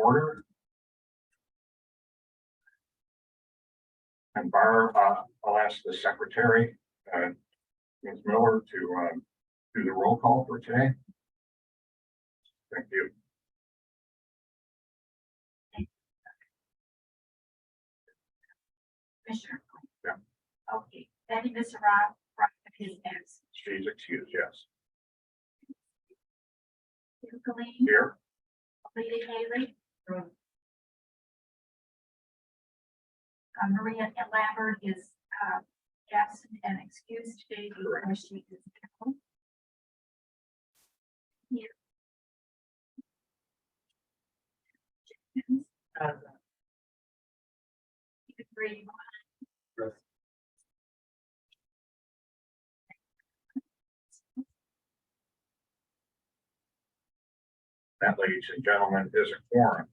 order. And Barb, I'll ask the secretary, Ms. Miller, to do the roll call for today. Thank you. Commissioner. Yeah. Okay, Betty Visserov, his ex. She's excused, yes. Colleen, Here, Lady Haley. Maria Lambert is absent and excused today because she is ill. Here. You could breathe. that, ladies and gentlemen, is a quorum.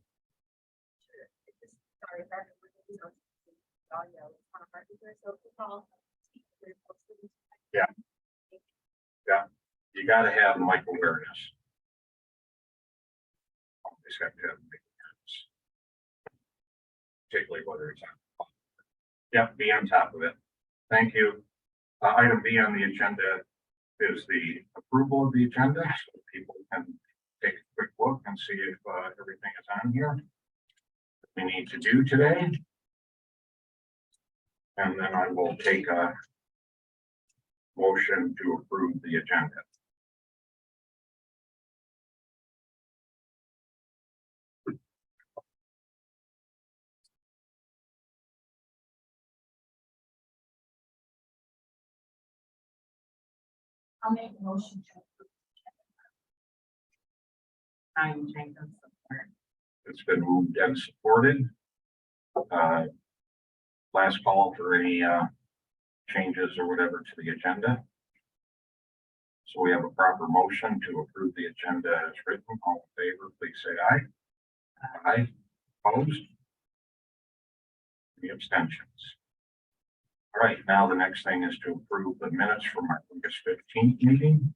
You got to have mic awareness. Always have to have mic awareness, particularly whether it's on. Yep, be on top of it. Thank you. Item B on the agenda is the approval of the agenda, so people can take a quick look and see if everything is on here that we need to do today. And then I will take a motion to approve the agenda. I'll make a motion to approve. I'm Jenkins support. It's been moved and supported. Last call for any changes or whatever to the agenda. So we have a proper motion to approve the agenda as written. All in favor, please say aye. Aye. Opposed? Any abstentions? All right, now the next thing is to approve the minutes from our August 15th meeting.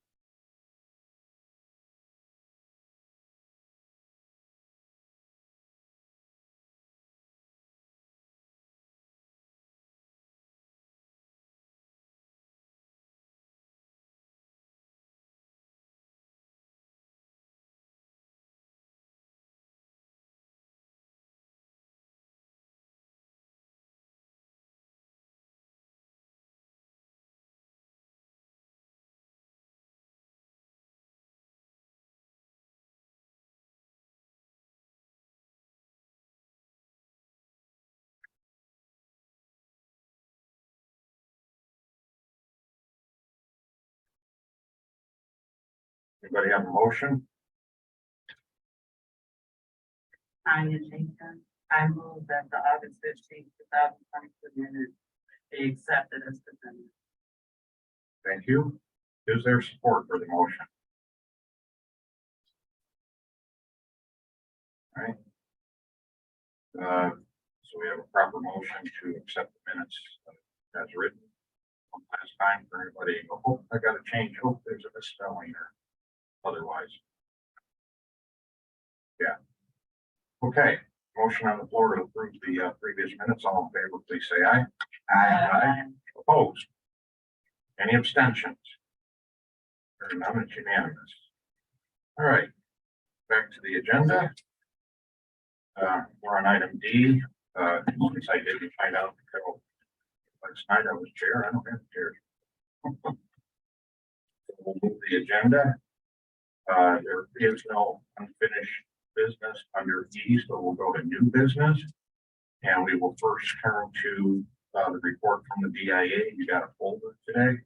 Anybody have a motion? Tanya Jenkins, I move that the August 15th, 2022 minutes be accepted as presented. Thank you. Is there support for the motion? All right. So we have a proper motion to accept the minutes as written. One last time for anybody, oh, I got to change, oh, there's a misspelling or otherwise. Yeah. Okay, motion on the floor to approve the previous minutes. All in favor, please say aye. Aye. Opposed? Any abstentions? Hearing none, it's unanimous. All right, back to the agenda. We're on item D. Since I didn't find out until last night I was chair, I don't have chair. We'll move the agenda. There is no unfinished business under E, so we'll go to new business. And we will first turn to the report from the DIA. You got a folder today.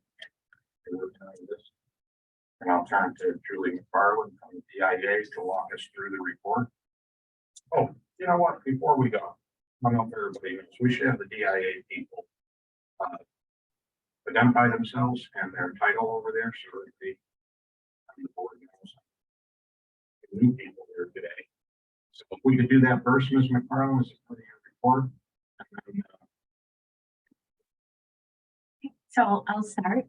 And I'll turn to Julie McFarland from the DIA to walk us through the report. Oh, you know what? Before we go, I don't know if everybody knows, we should have the DIA people identify themselves and their title over there, so that the board knows. New people here today. So if we could do that first, Ms. McFarland, is for your report. And then, So I'll start.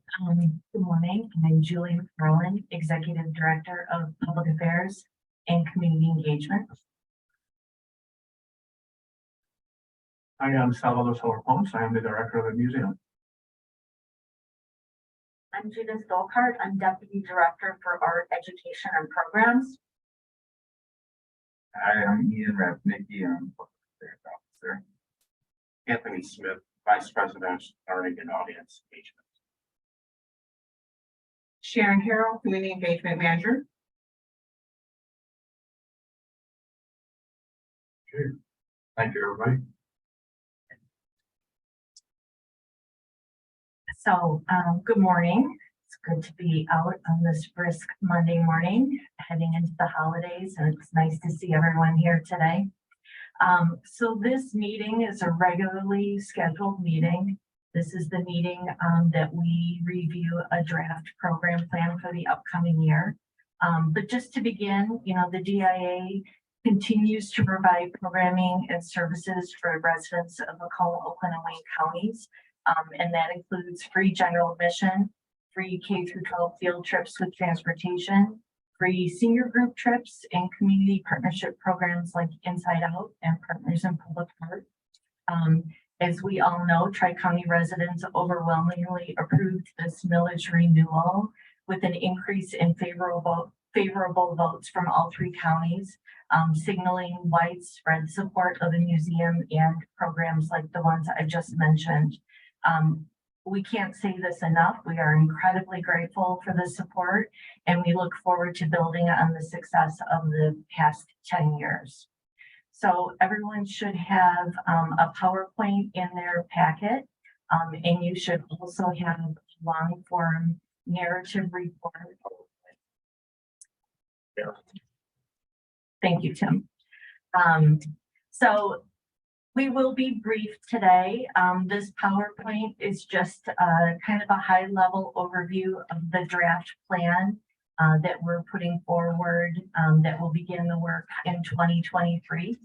Good morning. I'm Julie McFarland, Executive Director of Public Affairs and Community Engagement. I am Salvador Solar Ponce. I am the director of the museum. I'm Judith Dolkart. I'm Deputy Director for Art Education and Programs. I am Ian Rapnicki, I'm Public Affairs Officer. Anthony Smith, Vice President, Learning and Audience Engagement. Sharon Harrell, Community Engagement Manager. Thank you, everybody. So, good morning. It's good to be out on this brisk Monday morning, heading into the holidays, and it's nice to see everyone here today. So this meeting is a regularly scheduled meeting. This is the meeting that we review a draft program plan for the upcoming year. But just to begin, the DIA continues to provide programming and services for residents of Macomb, Oakland, and Wayne counties. And that includes free general admission, free K-12 field trips with transportation, free senior group trips, and community partnership programs like Inside Out and Partners in Public Art. As we all know, Tri-County residents overwhelmingly approved this millage renewal with an increase in favorable votes from all three counties, signaling widespread support of the museum and programs like the ones I just mentioned. We can't say this enough. We are incredibly grateful for the support, and we look forward to building on the success of the past 10 years. So everyone should have a PowerPoint in their packet, and you should also have a long form narrative report. Thank you, Tim. So we will be brief today. This PowerPoint is just kind of a high level overview of the draft plan that we're putting forward that will begin the work in 2023.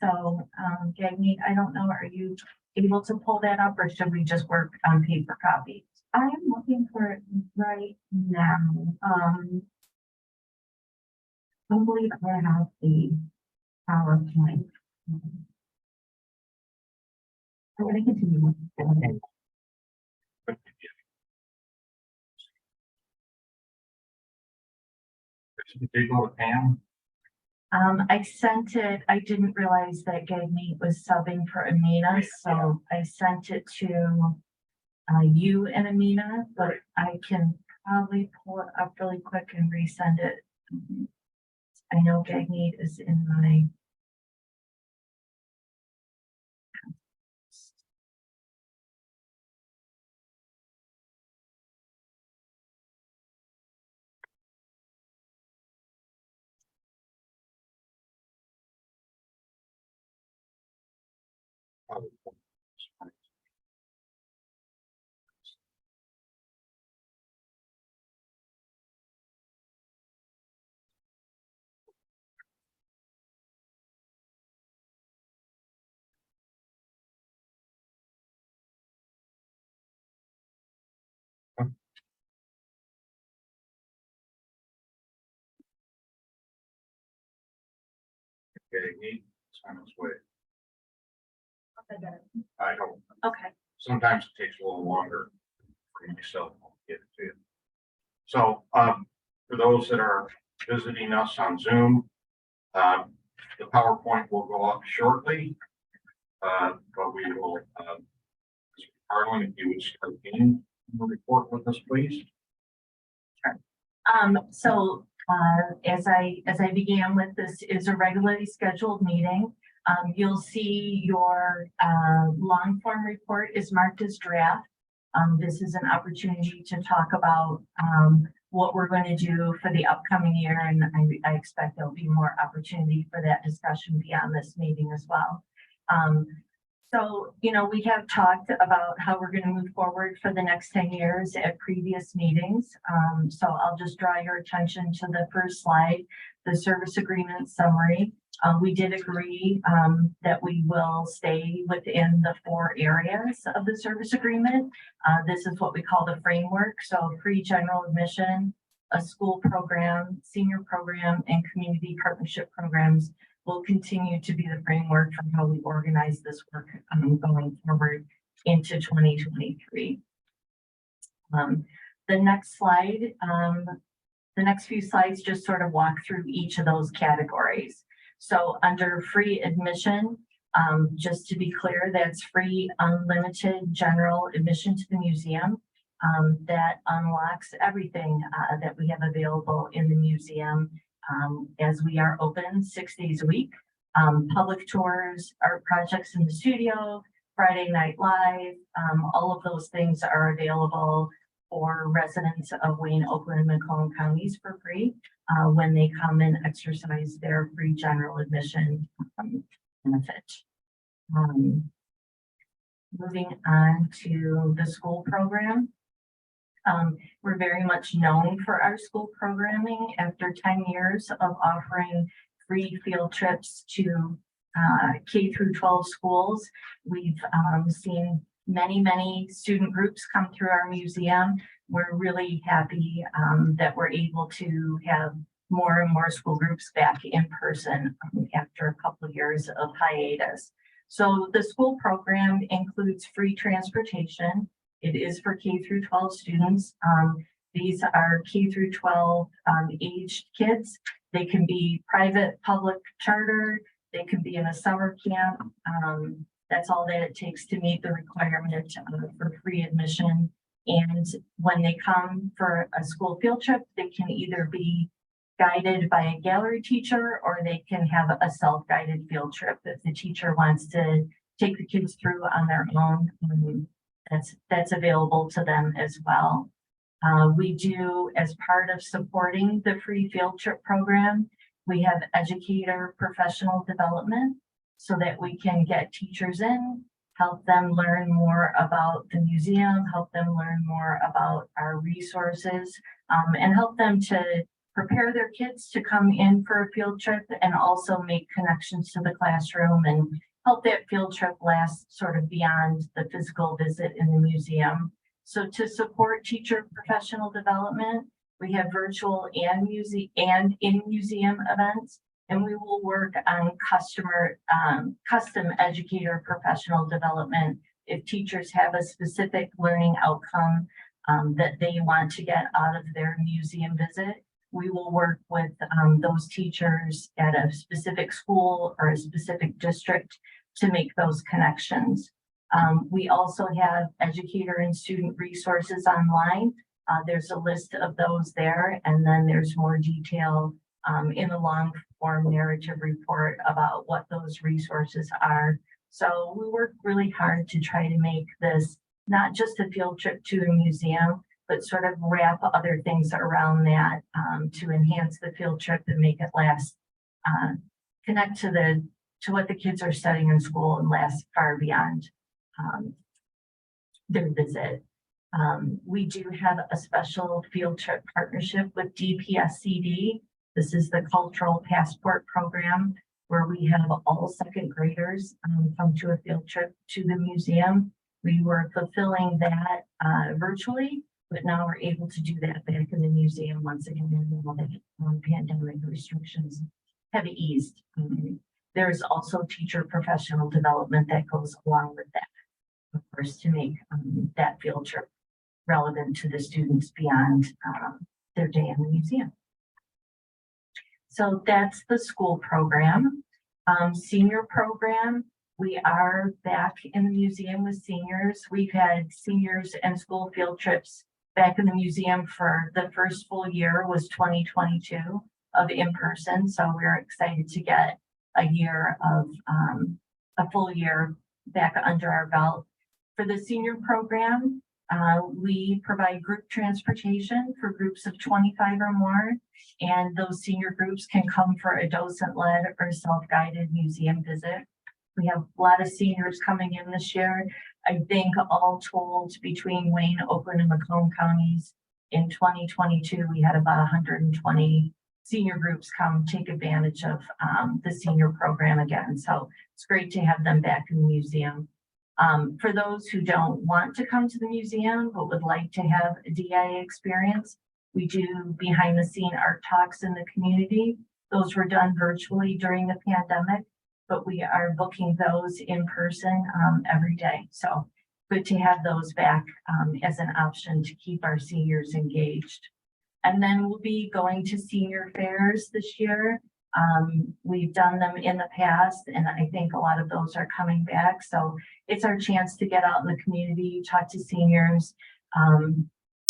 Gagmeet, I don't know, are you able to pull that up, or should we just work on paper copies? I am looking for it right now. I believe I have the PowerPoint. I'm going to continue. Did you go to Pam? I sent it. I didn't realize that Gagmeet was subbing for Amina, so I sent it to you and Amina, but I can probably pull it up really quick and resend it. I know Gagmeet is in my. Okay, it's on its way. Okay, got it. I hope. Okay. Sometimes it takes a little longer for myself to get it to you. So, for those that are visiting us on Zoom, the PowerPoint will go up shortly. But we will, Arlen, if you would start in the report with us, please. As I began with, this is a regularly scheduled meeting. You'll see your long form report is marked as draft. This is an opportunity to talk about what we're going to do for the upcoming year, and I expect there'll be more opportunity for that discussion beyond this meeting as well. We have talked about how we're going to move forward for the next 10 years at previous meetings. So I'll just draw your attention to the first slide, the service agreement summary. We did agree that we will stay within the 4 areas of the service agreement. This is what we call the framework. So free general admission, a school program, senior program, and community partnership programs will continue to be the framework for how we organize this work going forward into 2023. The next slide, the next few slides just sort of walk through each of those categories. So under free admission, just to be clear, that's free, unlimited general admission to the museum. That unlocks everything that we have available in the museum as we are open 6 days a week. Public tours, art projects in the studio, Friday Night Live, all of those things are available for residents of Wayne, Oakland, and Macomb counties for free when they come and exercise their free general admission benefit. Moving on to the school program. We're very much known for our school programming. After 10 years of offering free field trips to K through 12 schools, we've seen many student groups come through our museum. We're really happy that we're able to have more and more school groups back in person after a couple of years of hiatus. So the school program includes free transportation. It is for K through 12 students. These are K through 12 aged kids. They can be private, public, charter. They can be in a summer camp. That's all that it takes to meet the requirement for free admission. And when they come for a school field trip, they can either be guided by a gallery teacher or they can have a self-guided field trip if the teacher wants to take the kids through on their own. That's available to them as well. We do, as part of supporting the free field trip program, we have educator professional development so that we can get teachers in, help them learn more about the museum, help them learn more about our resources, and help them to prepare their kids to come in for a field trip and also make connections to the classroom and help that field trip last sort of beyond the physical visit in the museum. So to support teacher professional development, we have virtual and in-museum events, and we will work on custom educator professional development. If teachers have a specific learning outcome that they want to get out of their museum visit, we will work with those teachers at a specific school or a specific district to make those connections. We also have educator and student resources online. There's a list of those there, and then there's more detail in the long form narrative report about what those resources are. So we work really hard to try to make this not just a field trip to a museum, but sort of wrap other things around that to enhance the field trip and make it last, connect to what the kids are studying in school and last far beyond their visit. We do have a special field trip partnership with DPSCD. This is the Cultural Passport Program, where we have all second graders come to a field trip to the museum. We were fulfilling that virtually, but now we're able to do that back in the museum once again, and all the pandemic restrictions have eased. There's also teacher professional development that goes along with that, of course, to make that field trip relevant to the students beyond their day in the museum. So that's the school program. Senior program, we are back in the museum with seniors. We've had seniors and school field trips back in the museum for the first full year was 2022 of in-person. So we're excited to get a year of a full year back under our belt. For the senior program, we provide group transportation for groups of 25 or more, and those senior groups can come for a docent-led or self-guided museum visit. We have a lot of seniors coming in this year. I think all told, between Wayne, Oakland, and Macomb counties in 2022, we had about 120 senior groups come take advantage of the senior program again. So it's great to have them back in the museum. For those who don't want to come to the museum, but would like to have a DIA experience, we do behind the scene art talks in the community. Those were done virtually during the pandemic, but we are booking those in person every day. So good to have those back as an option to keep our seniors engaged. And then we'll be going to senior fairs this year. We've done them in the past, and I think a lot of those are coming back. So it's our chance to get out in the community, talk to seniors,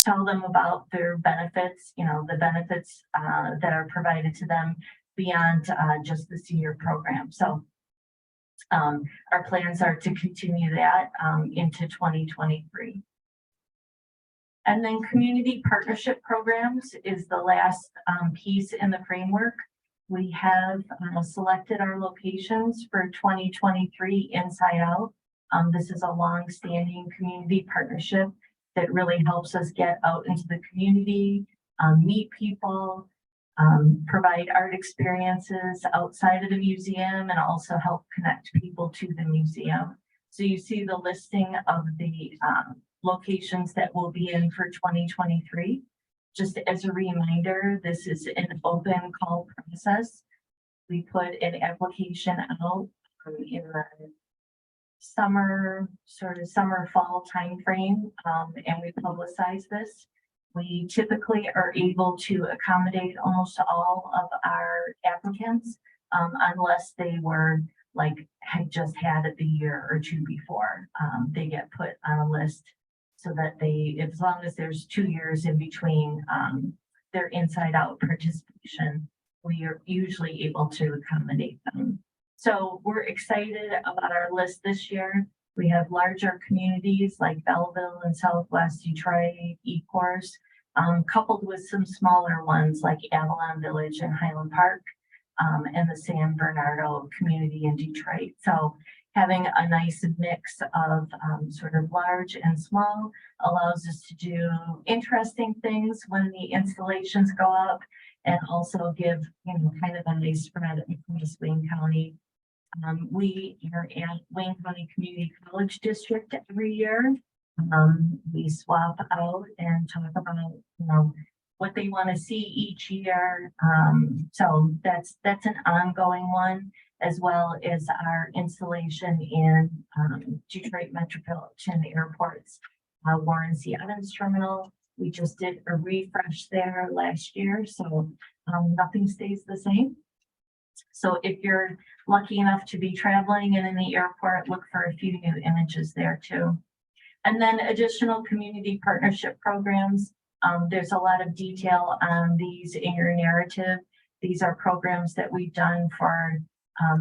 tell them about their benefits, you know, the benefits that are provided to them beyond just the senior program. So our plans are to continue that into 2023. And then community partnership programs is the last piece in the framework. We have selected our locations for 2023 Inside Out. This is a long-standing community partnership that really helps us get out into the community, meet people, provide art experiences outside of the museum, and also help connect people to the museum. So you see the listing of the locations that will be in for 2023. Just as a reminder, this is an open call process. We put an application out in the summer, fall timeframe, and we publicize this. We typically are able to accommodate almost all of our applicants, unless they were had just had it the year or two before. They get put on a list so that as long as there's 2 years in between their Inside Out participation, we are usually able to accommodate them. So we're excited about our list this year. We have larger communities like Belleville and Southwest Detroit, Ecorse, coupled with some smaller ones like Avalon Village and Highland Park, and the San Bernardo community in Detroit. So having a nice mix of sort of large and small allows us to do interesting things when the installations go up, and also give, you know, kind of a nice spread across Wayne County. We are at Wayne County Community College District every year. We swap out and talk about, you know, what they want to see each year. So that's an ongoing one, as well as our installation in Detroit Metropolitan Airport's Warren C. Adams Terminal. We just did a refresh there last year, so nothing stays the same. So if you're lucky enough to be traveling and in the airport, look for a few new images there too. And then additional community partnership programs. There's a lot of detail on these in your narrative. These are programs that we've done for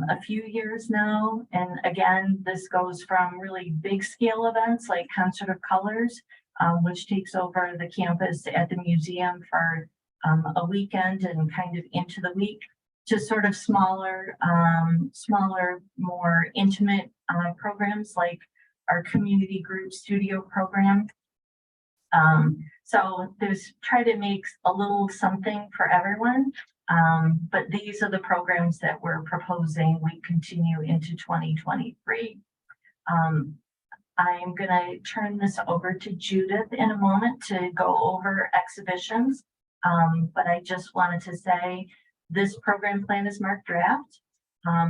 a few years now. And again, this goes from really big scale events like Concert of Colors, which takes over the campus at the museum for a weekend and kind of into the week, to sort of smaller, more intimate programs like our community group studio program. So there's try to make a little something for everyone. But these are the programs that we're proposing we continue into 2023. I'm gonna turn this over to Judith in a moment to go over exhibitions. But I just wanted to say this program plan is marked draft.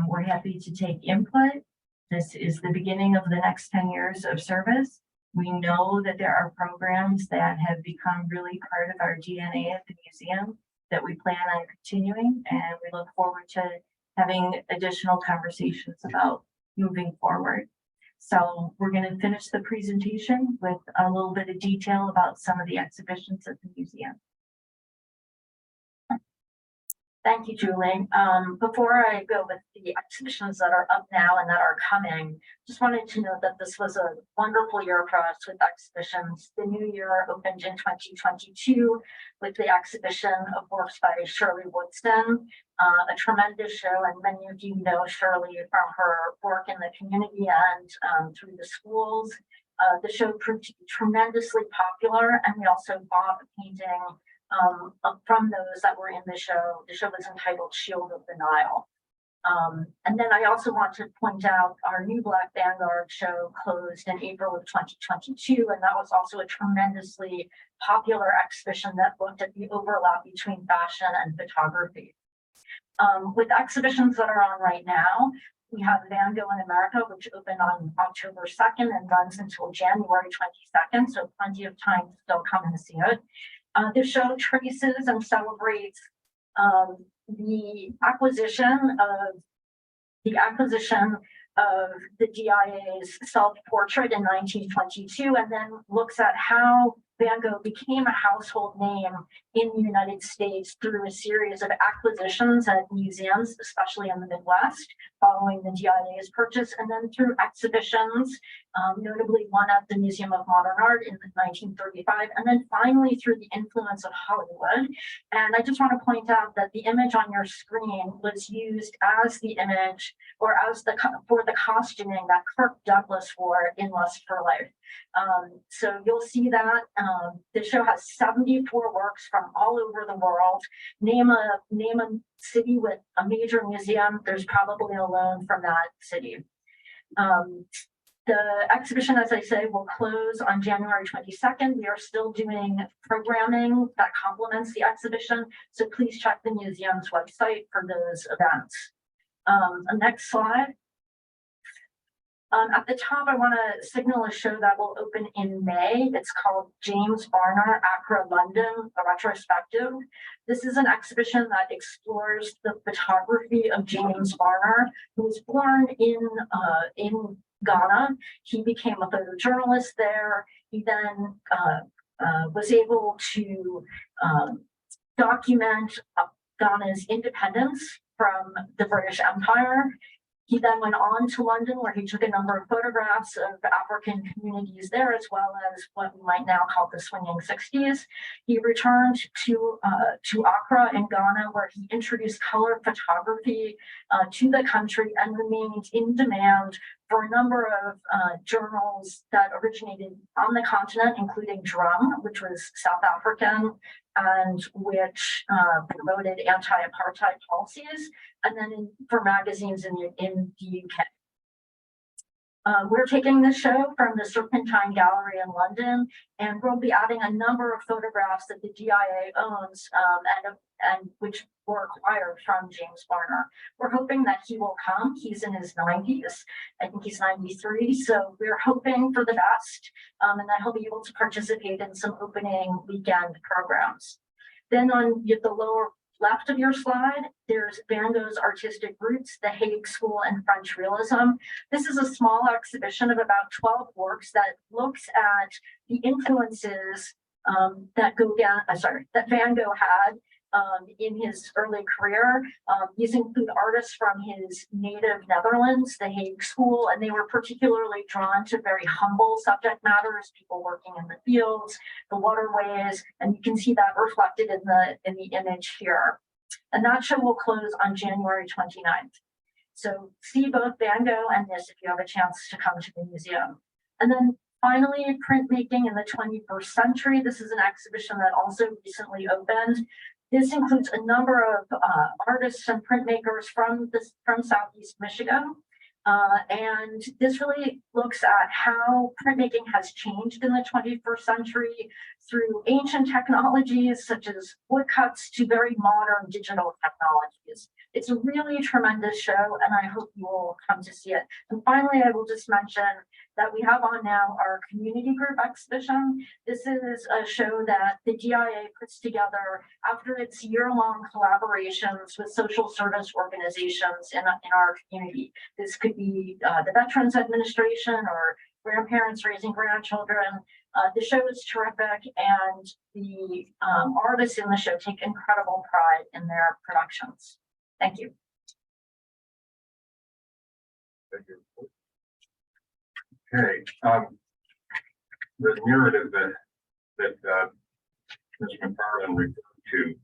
We're happy to take input. This is the beginning of the next 10 years of service. We know that there are programs that have become really part of our DNA at the museum that we plan on continuing, and we look forward to having additional conversations about moving forward. So we're going to finish the presentation with a little bit of detail about some of the exhibitions at the museum. Thank you, Julie. Before I go with the exhibitions that are up now and that are coming, just wanted to note that this was a wonderful year for us with exhibitions. The new year opened in 2022 with the exhibition of works by Shirley Woodston, a tremendous show, and many of you know Shirley from her work in the community and through the schools. The show proved to be tremendously popular, and we also bought a painting from those that were in the show. The show was entitled Shield of the Nile. And then I also want to point out our new Black Vanguard show closed in April of 2022, and that was also a tremendously popular exhibition that looked at the overlap between fashion and photography. With exhibitions that are on right now, we have Van Gogh in America, which opened on October 2nd and runs until January 22nd, so plenty of time to still come and see it. The show traces and celebrates the acquisition of the DIA's self-portrait in 1922, and then looks at how Van Gogh became a household name in the United States through a series of acquisitions at museums, especially in the Midwest, following the DIA's purchase, and then through exhibitions, notably one at the Museum of Modern Art in 1935, and then finally through the influence of Hollywood. And I just want to point out that the image on your screen was used as the image or as for the costuming that Kirk Douglas wore in Lust for Life. So you'll see that the show has 74 works from all over the world. Name a city with a major museum, there's probably a loan from that city. The exhibition, as I say, will close on January 22nd. We are still doing programming that complements the exhibition, so please check the museum's website for those events. The next slide. At the top, I want to signal a show that will open in May. It's called James Barnard, Accra, London, a retrospective. This is an exhibition that explores the photography of James Barnard, who was born in Ghana. He became a photojournalist there. He then was able to document Ghana's independence from the British Empire. He then went on to London, where he took a number of photographs of African communities there, as well as what we might now call the swinging 60s. He returned to Accra in Ghana, where he introduced color photography to the country and remained in demand for a number of journals that originated on the continent, including Drum, which was South African, and which promoted anti-apartheid policies, and then for magazines in the UK. We're taking this show from the Serpentine Gallery in London, and we'll be adding a number of photographs that the DIA owns and which were acquired from James Barnard. We're hoping that he will come. He's in his 90s. I think he's 93. So we're hoping for the best, and that he'll be able to participate in some opening weekend programs. Then on the lower left of your slide, there's Van Gogh's artistic roots, the Hague School and French Realism. This is a small exhibition of about 12 works that looks at the influences that Van Gogh had in his early career. These include artists from his native Netherlands, the Hague School, and they were particularly drawn to very humble subject matters, people working in the fields, the waterways, and you can see that reflected in the image here. And that show will close on January 29th. So see both Van Gogh and this if you have a chance to come to the museum. And then finally, printmaking in the 21st century. This is an exhibition that also recently opened. This includes a number of artists and printmakers from Southeast Michigan. And this really looks at how printmaking has changed in the 21st century through ancient technologies such as woodcuts to very modern digital technologies. It's a really tremendous show, and I hope you will come to see it. And finally, I will just mention that we have on now our community group exhibition. This is a show that the DIA puts together after its year-long collaborations with social service organizations in our community. This could be the Veterans Administration or grandparents raising grandchildren. The show is terrific, and the artists in the show take incredible pride in their productions. Thank you. Thank you. Okay, the narrative that Ms. McFarland referred to,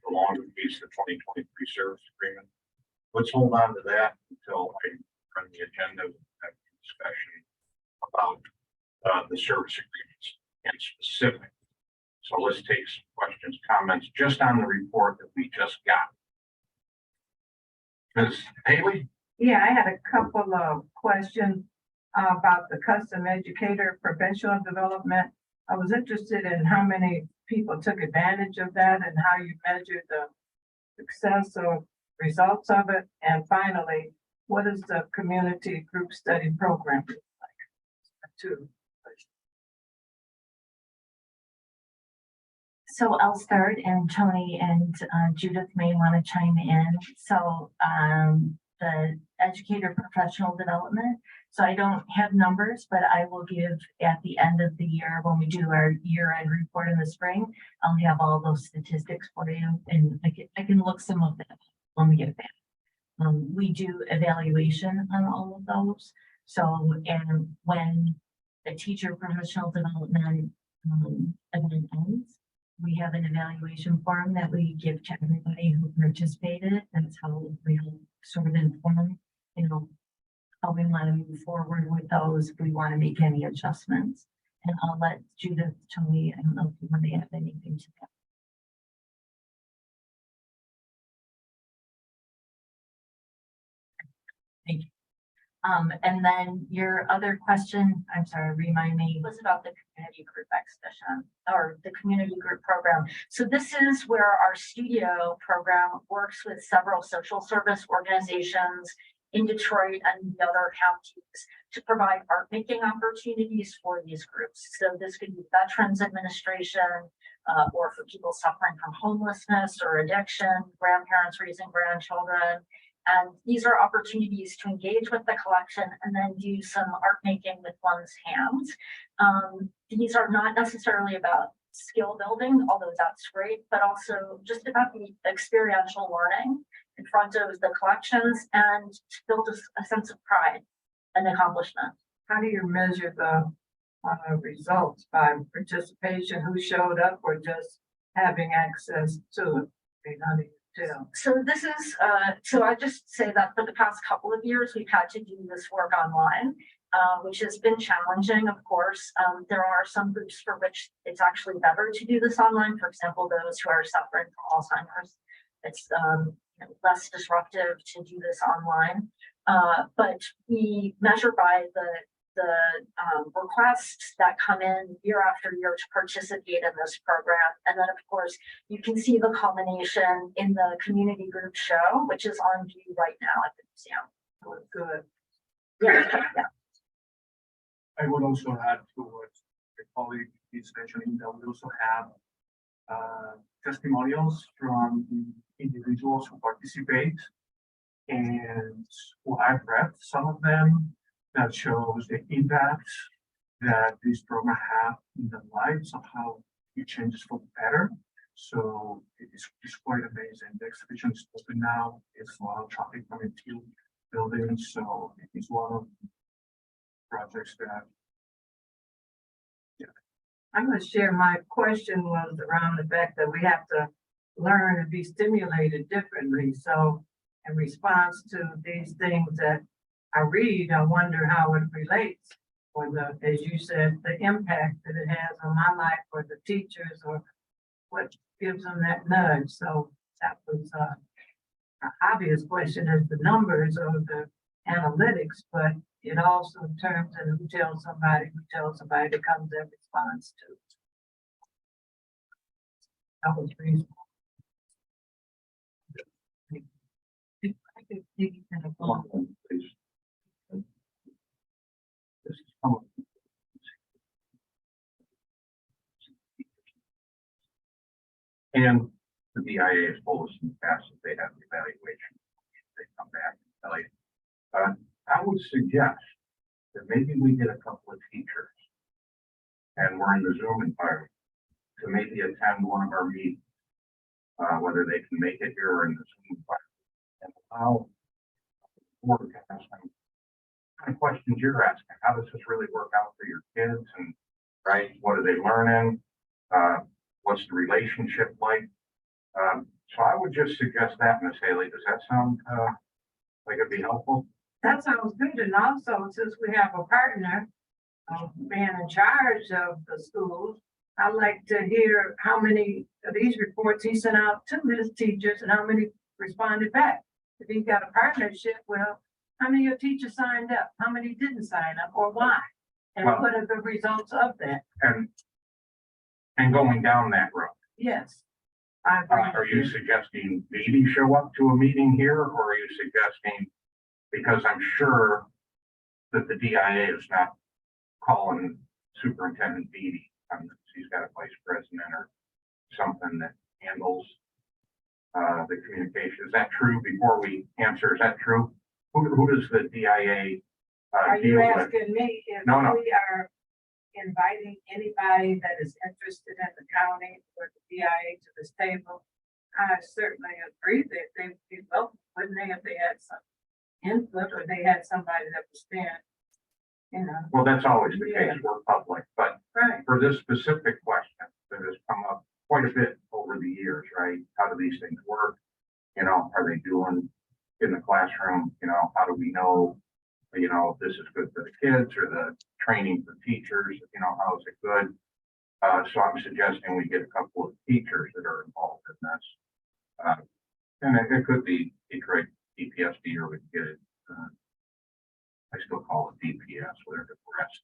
along with the 2023 service agreement. Let's hold on to that until I run the agenda discussion about the service agreements in specific. So let's take some questions, comments just on the report that we just got. Ms. Haley? Yeah, I had a couple of questions about the custom educator professional development. I was interested in how many people took advantage of that and how you measured the success or results of it? And finally, what is the community group study program look like? Two. So I'll start, and Tony and Judith may want to chime in. So the educator professional development. So I don't have numbers, but I will give at the end of the year when we do our year-end report in the spring. I'll have all those statistics for you, and I can look some of that when we get back. We do evaluation on all of those. So, and when the teacher professional development event ends, we have an evaluation form that we give to everybody who participated. That's how we sort of inform, how we want to move forward with those, if we want to make any adjustments. And I'll let Judith, Tony, I don't know if you want to add anything to that. Thank you. And then your other question, I'm sorry, remind me. Was about the community group exhibition or the community group program. So this is where our studio program works with several social service organizations in Detroit and the other counties to provide art making opportunities for these groups. So this could be Veterans Administration or for people suffering from homelessness or addiction, grandparents raising grandchildren. And these are opportunities to engage with the collection and then do some art making with one's hands. These are not necessarily about skill building, although that's great, but also just about the experiential learning in front of the collections and to build a sense of pride and accomplishment. How do you measure the results? By participation, who showed up, or just having access to it? I mean, how do you tell? So this is, so I just say that for the past couple of years, we've had to do this work online, which has been challenging, of course. There are some groups for which it's actually better to do this online. For example, those who are suffering from Alzheimer's, it's less disruptive to do this online. But we measure by the requests that come in year after year to participate in this program. And then, of course, you can see the culmination in the community group show, which is on view right now at the museum. Oh, good. Yeah. I would also add to what the colleague is mentioning that we also have testimonials from individuals who participate, and who I've read some of them that shows the impact that this program have in the lives of how it changes for the better. So it's quite amazing. The exhibition is open now. It's a lot of traffic coming to buildings, so it's one of the projects that. I'm going to share. My question was around the fact that we have to learn and be stimulated differently. So in response to these things that I read, I wonder how it relates, or as you said, the impact that it has on my life or the teachers, or what gives them that nudge. So that was an obvious question is the numbers or the analytics, but it also turns in who tells somebody becomes their response to. That was reasonable. I could dig into the Come on, please. This is come on. And the BIA has told us in the past that they have an evaluation. They come back and tell you. I would suggest that maybe we get a couple of teachers, and we're in the Zoom environment, to maybe attend one of our meetings, whether they can make it here or in the Zoom environment, and allow board to ask them kind of questions you're asking. How does this really work out for your kids? And right, what are they learning? What's the relationship like? So I would just suggest that, Ms. Haley. Does that sound like it'd be helpful? That sounds good. And also, since we have a partner being in charge of the schools, I'd like to hear how many of these reports he sent out to his teachers and how many responded back. If he's got a partnership, well, how many of your teachers signed up? How many didn't sign up, or why? And Well, what are the results of that? And going down that road. Yes. I agree. Are you suggesting maybe show up to a meeting here, or are you suggesting, because I'm sure that the DIA is not calling Superintendent Beatty, she's got a vice president or something that handles the communication. Is that true? Before we answer, is that true? Who does the DIA Are deal you with? asking me if No, no. we are inviting anybody that is interested in the county or the DIA to this table? I certainly agree that they would be welcome, wouldn't they, if they had some input or they had somebody that was stand, you know, Well, that's always the Yeah. case. We're public, but right? for this specific question that has come up quite a bit over the years, right? How do these things work? You know, are they doing in the classroom? You know, how do we know, you know, if this is good for the kids or the training for teachers? You know, how is it good? So I'm suggesting we get a couple of teachers that are involved in this. And it could be Detroit DPSD, or we could get it, I still call it DPS, whatever the rest.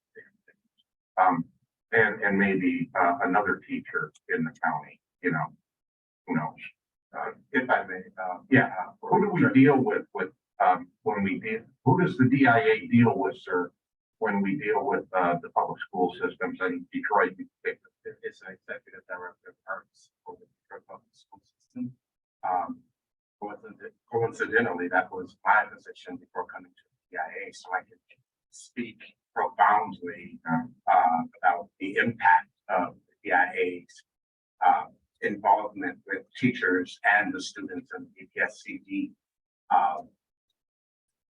And maybe another teacher in the county, you know, who knows? If I may, who do we deal with when we deal, who does the DIA deal with, sir, when we deal with the public school systems in Detroit? It's an executive director of arts for the Detroit Public School System. Coincidentally, that was my position before coming to the DIA, so I could speak profoundly about the impact of the DIA's involvement with teachers and the students in DPSCD.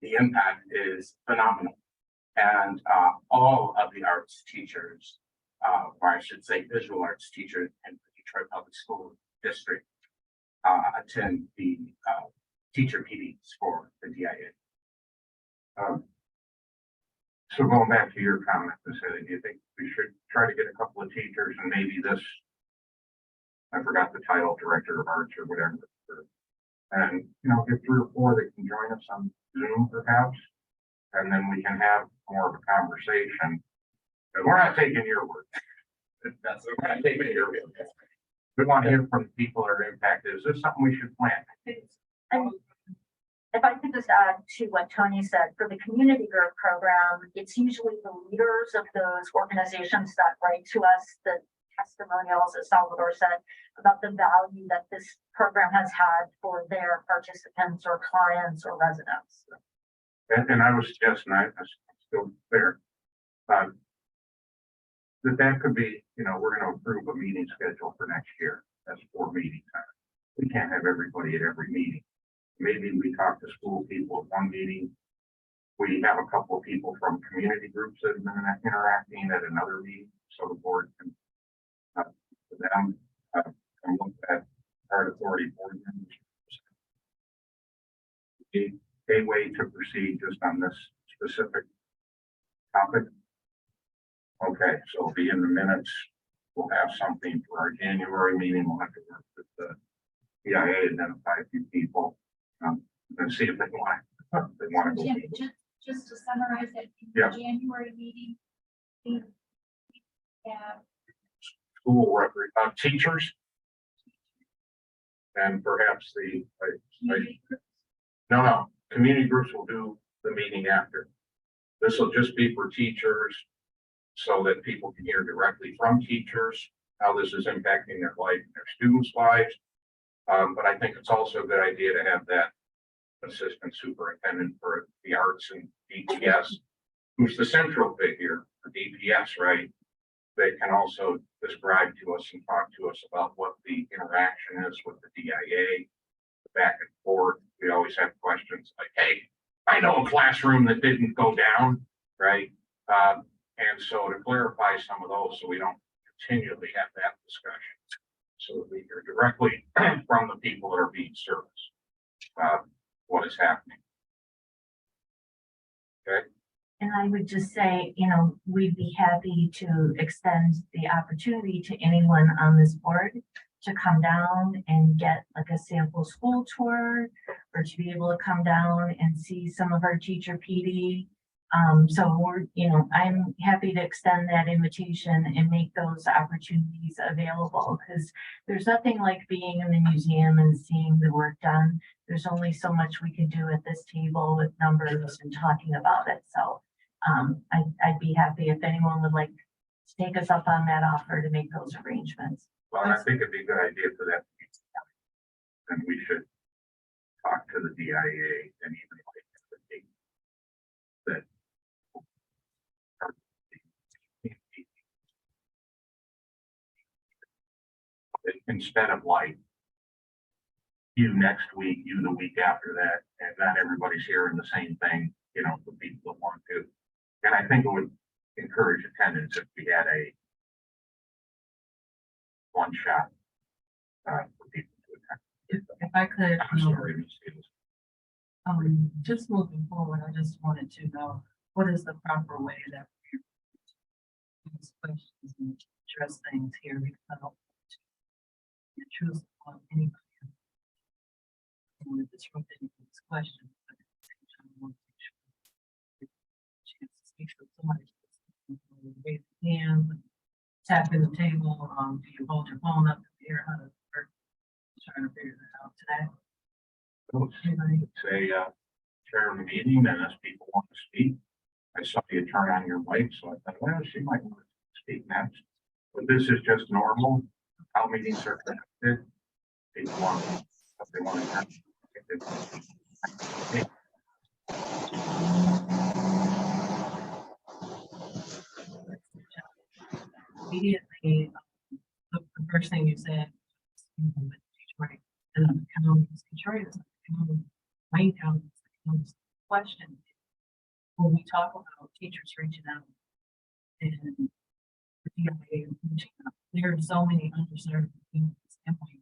The impact is phenomenal, and all of the arts teachers, or I should say visual arts teachers in the Detroit Public School District attend the teacher PDs for the DIA. So going back to your comment, Cecilia, do you think we should try to get a couple of teachers and maybe this, I forgot the title, director of arts or whatever, and, you know, get 3 or 4 that can join us on Zoom perhaps, and then we can have more of a conversation. And we're not taking your word. That's We're not okay. taking your word. We want to hear from the people that are impacted. Is this something we should plan? And if I could just add to what Tony said, for the community group program, it's usually the leaders of those organizations that write to us, the testimonials, as Salvador said, about the value that this program has had for their participants or clients or residents. And I was suggesting, I'm still there. That could be, you know, we're going to approve a meeting schedule for next year. That's 4 meetings. We can't have everybody at every meeting. Maybe we talk to school people at one meeting. We have a couple of people from community groups that have been interacting at another meeting, so the board can, for them, and look at our authority board members. A way to proceed just on this specific topic. Okay, so it'll be in the minutes. We'll have something for our January meeting. We'll have to work with the DIA, identify a few people, and see if they want to go. Jim, just to summarize it, in the Yeah. January meeting, we have School teachers. And perhaps the, community groups. no, community groups will do the meeting after. This will just be for teachers, so that people can hear directly from teachers, how this is impacting their life and their students' lives. But I think it's also a good idea to have that assistant superintendent for the arts and DPS, who's the central figure for DPS, right? They can also describe to us and talk to us about what the interaction is with the DIA, the back and forth. We always have questions like, hey, I know a classroom that didn't go down, right? And so to clarify some of those, so we don't continually have that discussion. So that we hear directly from the people that are being serviced, what is happening. Okay. And I would just say, you know, we'd be happy to extend the opportunity to anyone on this board to come down and get like a sample school tour, or to be able to come down and see some of our teacher PD So we're, I'm happy to extend that invitation and make those opportunities available, because there's nothing like being in the museum and seeing the work done. There's only so much we can do at this table with numbers and talking about it. So I'd be happy if anyone would like to take us up on that offer to make those arrangements. Well, I think it'd be a good idea for that. And we should talk to the DIA and even like the date that. Instead of like you next week, you the week after that, and not everybody's hearing the same thing, for people that want to. And I think it would encourage attendance if we had a one shot for people to attend. If I could, I'm sorry, Ms. Stevens. just moving forward, I just wanted to know what is the proper way that we these questions and address things here, because I don't want to intrude on anybody. I don't want to disrupt anybody's questions, but at the same time, I want to make sure we get a chance to speak to somebody. Raise your hand, tap in the table, do you hold your phone up in the air, how to work? Trying to figure that out today. Anybody? Say, chair of the meeting, and as people want to speak, I saw you turn on your mic, so I thought, well, she might want to speak next. But this is just normal, how meetings are conducted. People want, if they want to. Immediately, the first thing you said, Detroit, and the counties, Detroit is the county, Wayne County is the county's question. When we talk about teachers reaching out and the DIA reaching out, there are so many underserved communities and we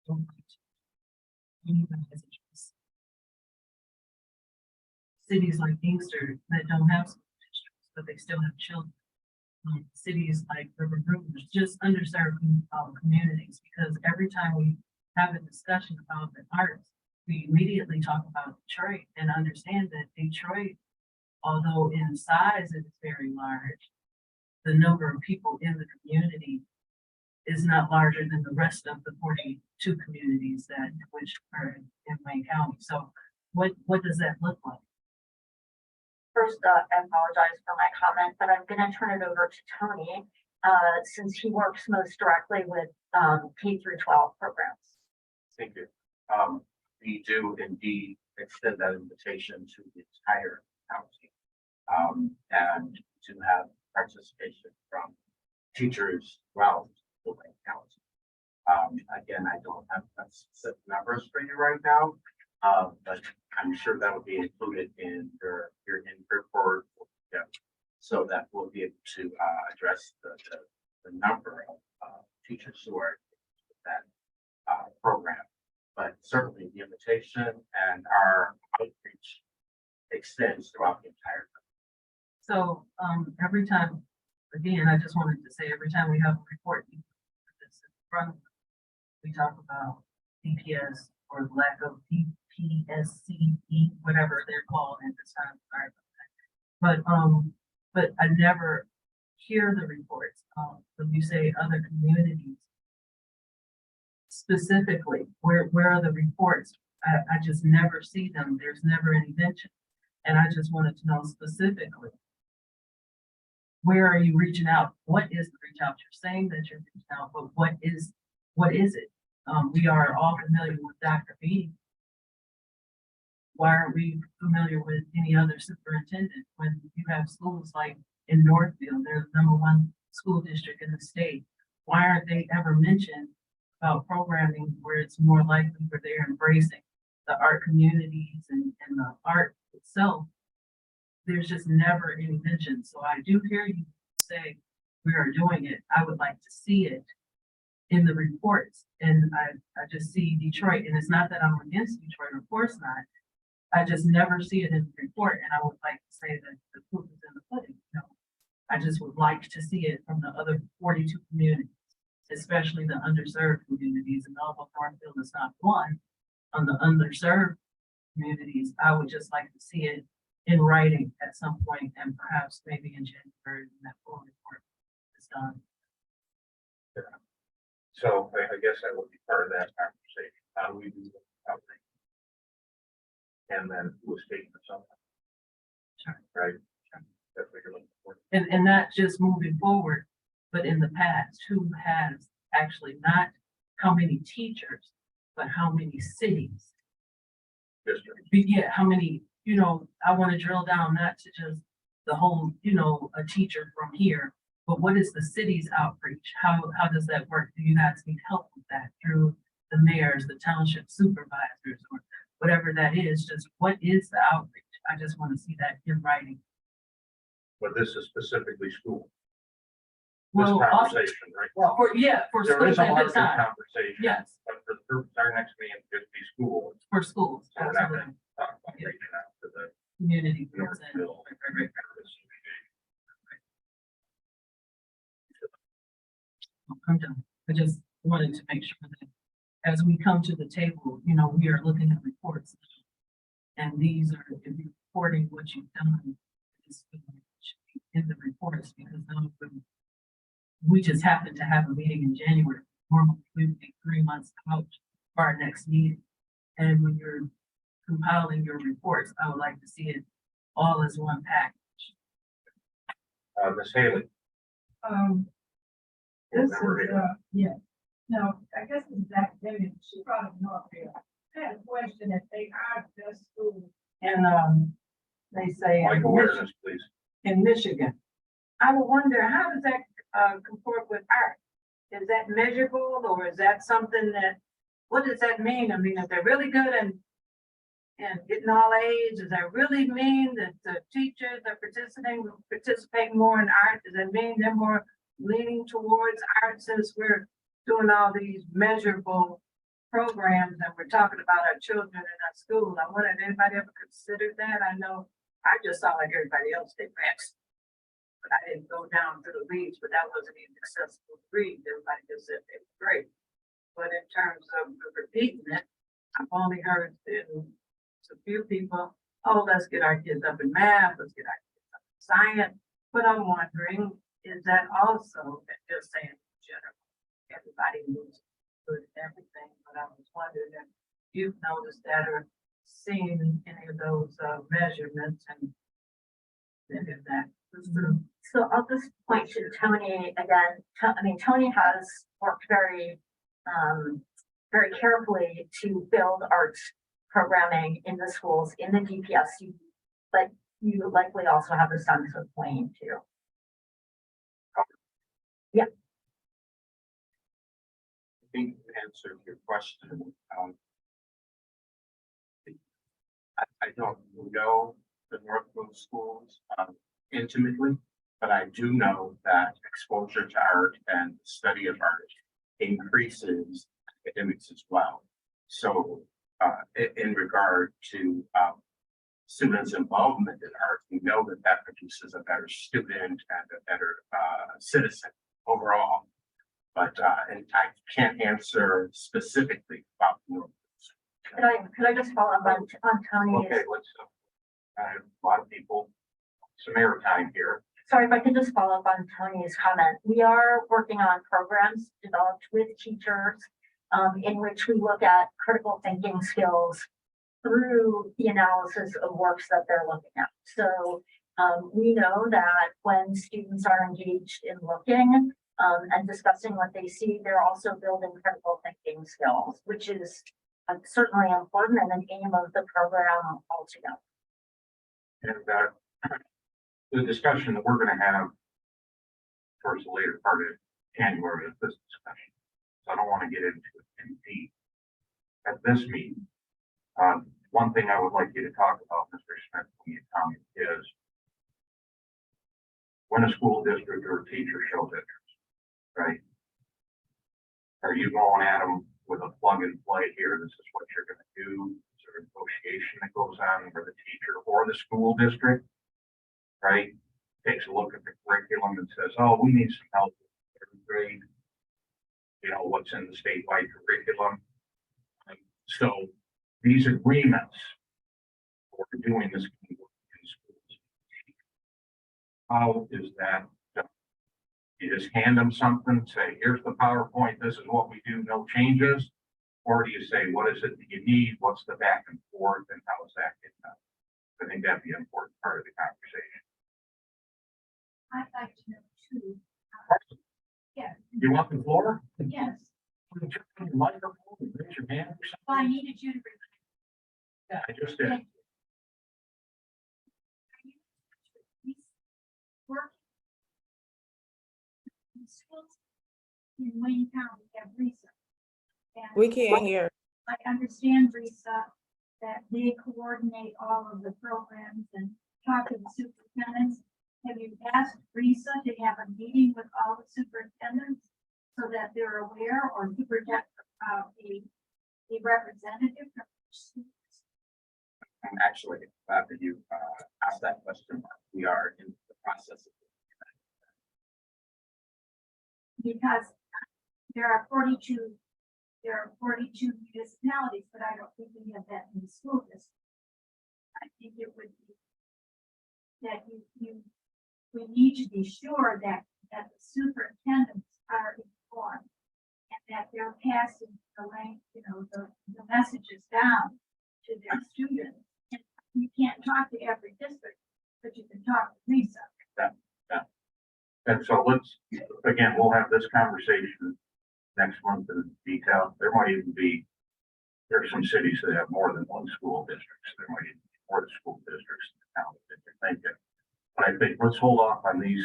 don't reach. You guys address cities like Inkster that don't have school districts, but they still have children. Cities like River Rouge, just underserved communities, because every time we have a discussion about the arts, we immediately talk about Detroit and understand that Detroit, although in size it is very large, the number of people in the community is not larger than the rest of the 42 communities that which are in Wayne County. So what does that look like? First, I apologize for my comment, but I'm gonna turn it over to Tony, since he works most directly with, K through 12 programs. Thank you. We do indeed extend that invitation to the entire county. And to have participation from teachers throughout the Wayne County. Again, I don't have specific numbers for you right now, but I'm sure that will be included in your report. Yeah, so that we'll be able to address the number of teachers who are in that program. But certainly the invitation and our outreach extends throughout the entire country. So every time, again, I just wanted to say, every time we have a report, this in front of us, we talk about DPS or lack of DPSCE, whatever they're called at this time. Sorry about that. But I never hear the reports. When you say other communities, specifically, where are the reports? I just never see them. There's never any mention. And I just wanted to know specifically, where are you reaching out? What is the reach out? You're saying that you're reaching out, but what is it? We are all familiar with Dr. B. Why aren't we familiar with any other superintendent when you have schools like in Northfield, they're the #1 school district in the state? Why aren't they ever mentioned about programming where it's more likely where they're embracing the art communities and the art itself? There's just never any mention. So I do hear you say we are doing it. I would like to see it in the reports. And I just see Detroit, and it's not that I'm against Detroit, of course not. I just never see it in the report. And I would like to say that the proof is in the pudding. I just would like to see it from the other 42 communities, especially the underserved communities. And although Northfield is not one on the underserved communities, I would just like to see it in writing at some point, and perhaps maybe in January, when that full report is done. So I guess that would be part of that conversation. How do we do the outreach? And then who is taking this up? Sure. Right? That's what you're looking for. And not just moving forward, but in the past, who has actually not how many teachers, but how many cities? District. Yeah, how many, I want to drill down not to just the whole, a teacher from here, but what is the city's outreach? How does that work? Do you guys need help with that through the mayors, the township supervisors, or whatever that is? Just what is the outreach? I just want to see that in writing. But this is specifically school. This Well, conversation, right? for There schools is a at the larger time, conversation. yes, But for the purpose of our next meeting, just be school. for schools, So we're not absolutely. gonna talk about reaching out to the Community groups and- Northville. I'm done. I just wanted to make sure that as we come to the table, we are looking at reports. And these are, if you're reporting what you've done, it's in the reports, because then we just happen to have a meeting in January. Normally, we would be 3 months out for our next meeting. And when you're compiling your reports, I would like to see it all as one package. Ms. Haley. This Remember is, it. no, I guess it's academic, she brought up Northfield. I had a question, if they are the school, and, they say Like awareness, please. in Michigan. I would wonder, how does that, comport with art? Is that measurable, or is that something that, what does that mean? I mean, if they're really good and getting all A's, does that really mean that the teachers are participating more in art? Does that mean they're more leaning towards art, since we're doing all these measurable programs and we're talking about our children in our school? I wonder if anybody ever considered that. I know I just saw like everybody else, they passed. But I didn't go down to the weeds, but that wasn't even accessible to read. Everybody just said they were great. But in terms of repeating it, I've only heard in a few people, oh, let's get our kids up in math, let's get our kids up in science. But I'm wondering, is that also, just saying in general, everybody moves good at everything, but I was wondering if you've noticed that or seen any of those measurements and any of that. So I'll just point to Tony again. Tony has worked very carefully to build arts programming in the schools, in the DPS. But you likely also have a sense of Wayne too. I think to answer your question, I don't know the Northville schools intimately, but I do know that exposure to art and study of art increases academics as well. So in regard to students' involvement in art, we know that that produces a better student and a better citizen overall. But and I can't answer specifically about Northville. Could I just follow up on Tony's? Okay, let's, I have a lot of people, some airtime here. Sorry, if I could just follow up on Tony's comment. We are working on programs developed with teachers in which we look at critical thinking skills through the analysis of works that they're looking at. So we know that when students are engaged in looking and discussing what they see, they're also building critical thinking skills, which is certainly important and an aim of the program altogether. And the discussion that we're gonna have towards the later part of January is this discussion. So I don't want to get into it too deep. At this meeting, one thing I would like you to talk about, Mr. Smith, when you come, is when a school district or a teacher shows interest, right? Are you going at them with a plug and play here? This is what you're gonna do. Is there a negotiation that goes on where the teacher or the school district, right, takes a look at the curriculum and says, oh, we need some help with third grade. You know, what's in the statewide curriculum. So these agreements for doing this in how is that done? You just hand them something, say, here's the PowerPoint, this is what we do, no changes? Or do you say, what is it that you need, what's the back and forth, and how is that get done? I think that'd be an important part of the conversation. I'd like to know too. Yes, You want the floor? yes. Turn your microphone and raise your hand or Well, I something? needed you to. I just did. Work. In schools in Wayne County have RISA. And We can't hear. I understand RISA, that they coordinate all of the programs and talk to the superintendents. Have you asked RISA to have a meeting with all the superintendents so that they're aware, or superintendent, the representative from each school? I'm actually glad that you asked that question. We are in the process of Because there are 42 municipalities, but I don't think we have that in the school district. I think it would be that we need to be sure that the superintendents are informed and that they're passing the link, the messages down to their students. And you can't talk to every district, but you can talk to Lisa. And so let's, again, we'll have this conversation next month in detail. There might even be, there are some cities that have more than one school district, so there might even be more school districts in the town that you're thinking. But I think let's hold off on these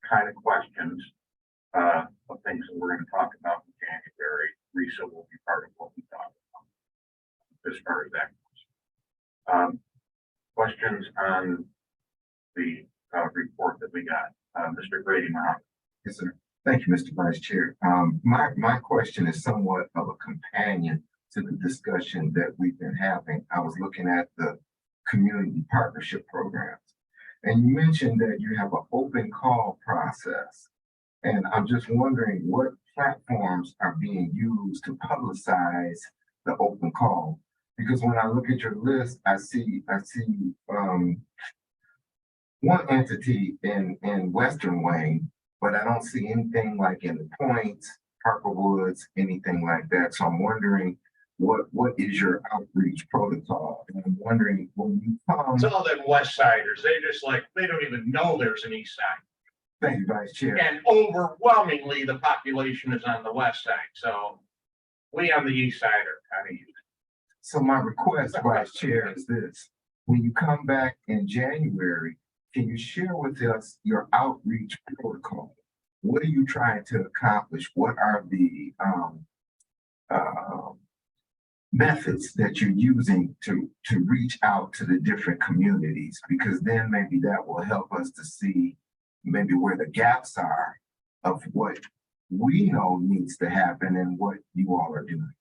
kind of questions, of things that we're gonna talk about in January. RISA will be part of what we talk about as far as that goes. Questions on the, report that we got? Mr. Grady Mohammed. Yes, sir. Thank you, Mr. Vice Chair. My question is somewhat of a companion to the discussion that we've been having. I was looking at the community partnership programs, and you mentioned that you have an open call process. And I'm just wondering what platforms are being used to publicize the open call? Because when I look at your list, I see one entity in Western Wayne, but I don't see anything like in the Points, Harper Woods, anything like that. So I'm wondering what is your outreach protocol? And I'm wondering when you come. It's all them West Siders. They don't even know there's an East Side. Thank you, Vice Chair. And overwhelmingly, the population is on the west side. So we on the east side are kind of used. So my request, Vice Chair, is this. When you come back in January, can you share with us your outreach protocol? What are you trying to accomplish? What are the methods that you're using to reach out to the different communities? Because then maybe that will help us to see maybe where the gaps are of what we know needs to happen and what you all are doing.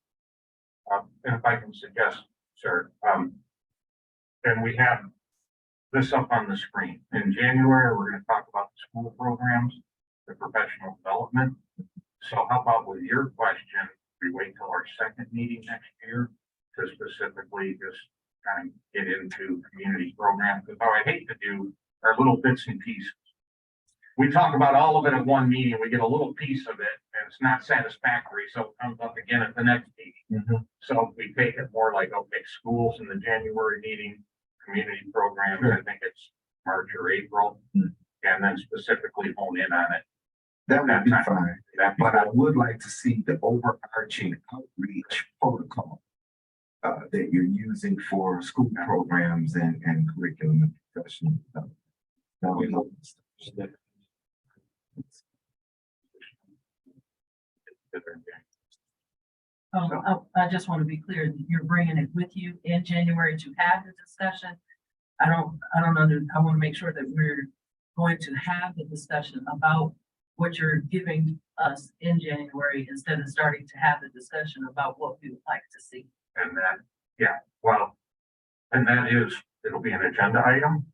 And if I can suggest, sir, and we have this up on the screen. In January, we're going to talk about the school programs, the professional development. So how about with your question, we wait till our second meeting next year to specifically just kind of get into community programs? Because I hate to do our little bits and pieces. We talk about all of it at one meeting, we get a little piece of it, and it's not satisfactory, so it comes up again at the next meeting. So we take it more like, okay, schools in the January meeting, community programs, I think it's March or April, and then specifically hone in on it. That would be That's fine, That'd be but I good. would like to see the overarching outreach protocol that you're using for school programs and curriculum and professional development. That would help us. I just want to be clear that you're bringing it with you in January to have the discussion. I want to make sure that we're going to have the discussion about what you're giving us in January instead of starting to have the discussion about what we would like to see. And that, yeah, well, and that is, it'll be an agenda item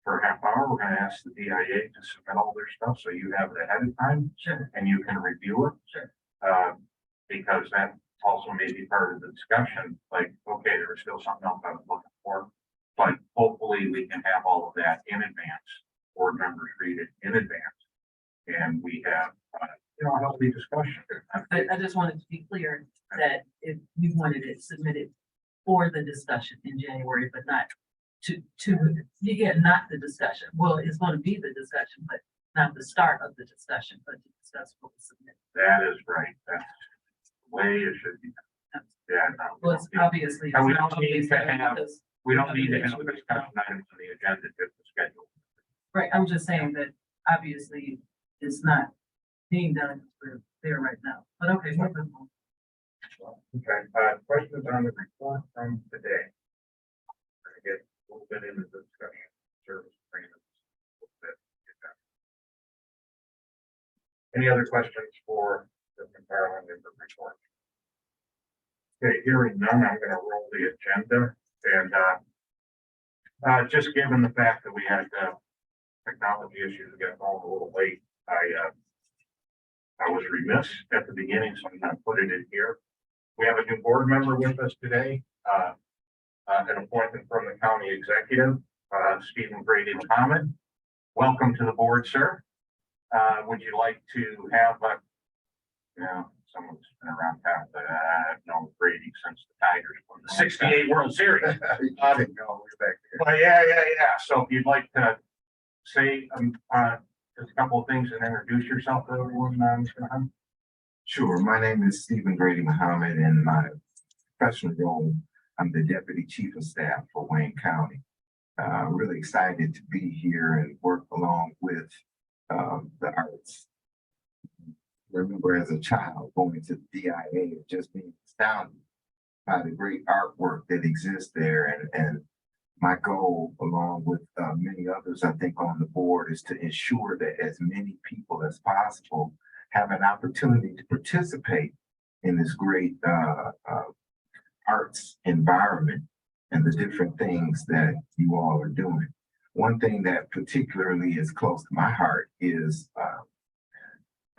for a half hour. We're gonna ask the DIA to submit all their stuff, so you have it ahead of time Sure, and you can review it. sure. Because that also may be part of the discussion, like, okay, there was still something else I was looking for. But hopefully we can have all of that in advance for board members read it in advance. And we have, a healthy discussion. I just wanted to be clear that if you wanted it submitted for the discussion in January, but not not the discussion. Well, it's going to be the discussion, but not the start of the discussion, but to discuss what was submitted. That is right. That's the way it should be. Yeah, no, Well, it's obviously. And we it's not don't need obvious to that have- because- we don't need to have a discussion items on the agenda, just the schedule. Right, I'm just saying that obviously it's not being done, we're there right now, but okay, moving on. Okay, questions on the report from today? I get a little bit into the discussion, service agreements. a little bit, get that. Any other questions for the Carolyn in the report? Okay, hearing none, I'm gonna roll the agenda and, just given the fact that we had, technology issues, we got home a little late, I was remiss at the beginning, so I'm gonna put it in here. We have a new board member with us today, an appointment from the county executive, Stephen Grady Muhammad. Welcome to the board, sir. Would you like to have, someone who's been around town, but I've known Brady since the Tigers won the '68 World Series. Well, yeah. So if you'd like to say, just a couple of things and introduce yourself to everyone, Mr. Muhammad. Sure. My name is Stephen Grady Muhammad, and my professional role, I'm the Deputy Chief of Staff for Wayne County. Really excited to be here and work along with the arts. Remember as a child going to DIA and just being astounded by the great artwork that exists there. And my goal, along with many others, I think on the board, is to ensure that as many people as possible have an opportunity to participate in this great arts environment and the different things that you all are doing. One thing that particularly is close to my heart is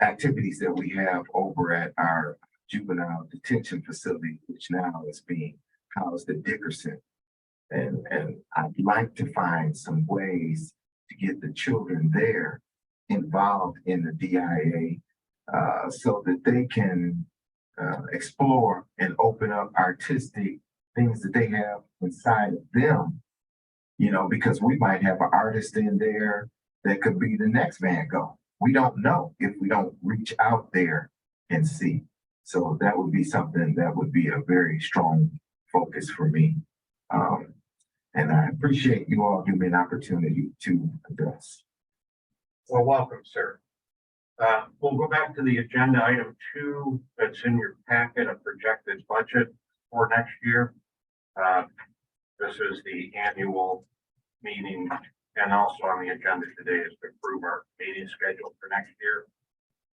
activities that we have over at our juvenile detention facility, which now is being housed at Dickerson. And I'd like to find some ways to get the children there involved in the DIA so that they can explore and open up artistic things that they have inside of them, because we might have an artist in there that could be the next Van Gogh. We don't know if we don't reach out there and see. So that would be something that would be a very strong focus for me. And I appreciate you all giving me an opportunity to address. Well, welcome, sir. We'll go back to the agenda item 2 that's in your packet, a projected budget for next year. This is the annual meeting, and also on the agenda today is to approve our meeting schedule for next year.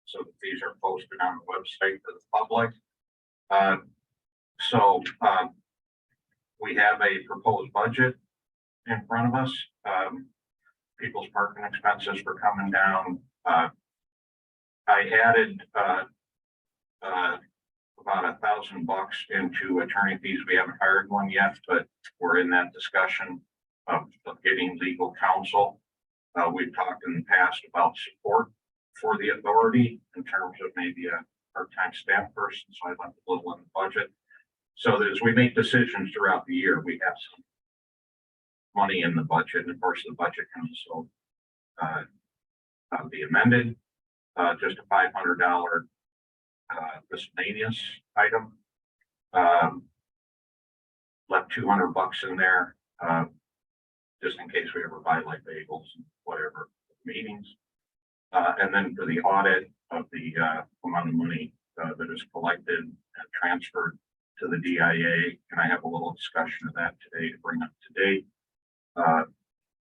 So that these are posted on the website for the public. We have a proposed budget in front of us. People's parking expenses were coming down. I added about $1,000 into attorney fees. We haven't hired one yet, but we're in that discussion of getting legal counsel. We've talked in the past about support for the authority in terms of maybe a part-time staff person, so I left a little in the budget. So that as we make decisions throughout the year, we have some money in the budget, and of course the budget can also be amended. Just a $500 miscellaneous item. Left $200 in there, just in case we ever buy like bagels and whatever meetings. And then for the audit of the amount of money that is collected and transferred to the DIA, and I have a little discussion of that today to bring up to date.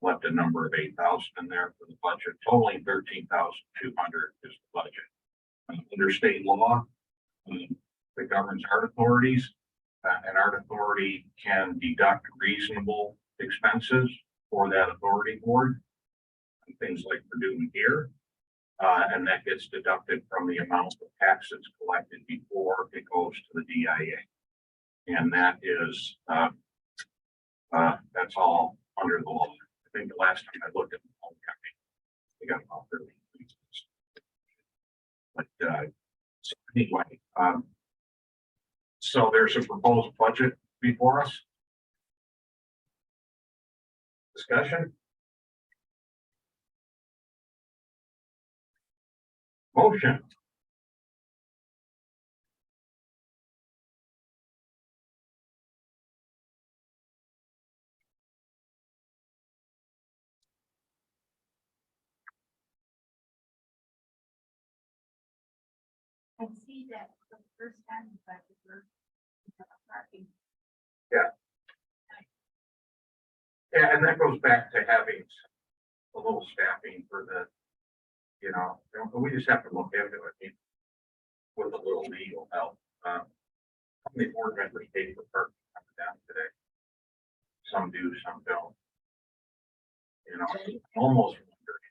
Left a number of 8,000 in there for the budget, totaling 13,200 is the budget. Under state law that governs art authorities, an art authority can deduct reasonable expenses for that authority board, and things like we're doing here. And that gets deducted from the amount of tax that's collected before it goes to the DIA. And that is, that's all under the law. I think the last time I looked at the whole county, we got about 30 weeks. But, so anyway, so there's a proposed budget before us. Discussion? Motion? I see that for the first time, but we're parking. Yeah, and that goes back to having a little staffing for the, we just have to look into it, I mean, with a little legal help. How many board members paid for parking coming down today? Some do, some don't. Almost wondering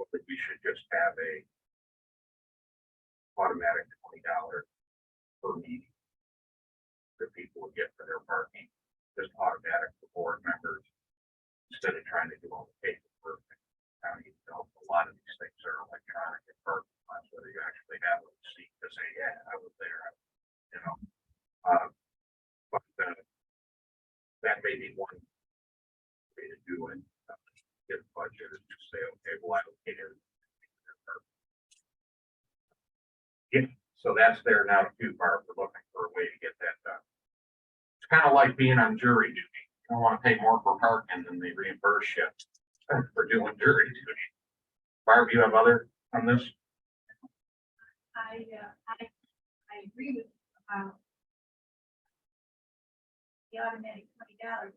whether we should just have a automatic $20 per meeting that people would get for their parking, just automatic for board members, instead of trying to do all the paperwork. A lot of these things are electronic and parking lots, whether you actually have a receipt to say, yeah, I was there, but that may be one way to do it. Get a budget and just say, okay, well, I don't care. Yeah, so that's there now too, Barb. We're looking for a way to get that done. It's kind of like being on jury duty. You don't want to pay more for parking than they reimburse you for doing jury duty. Barb, you have other on this? I agree with, the automatic $20,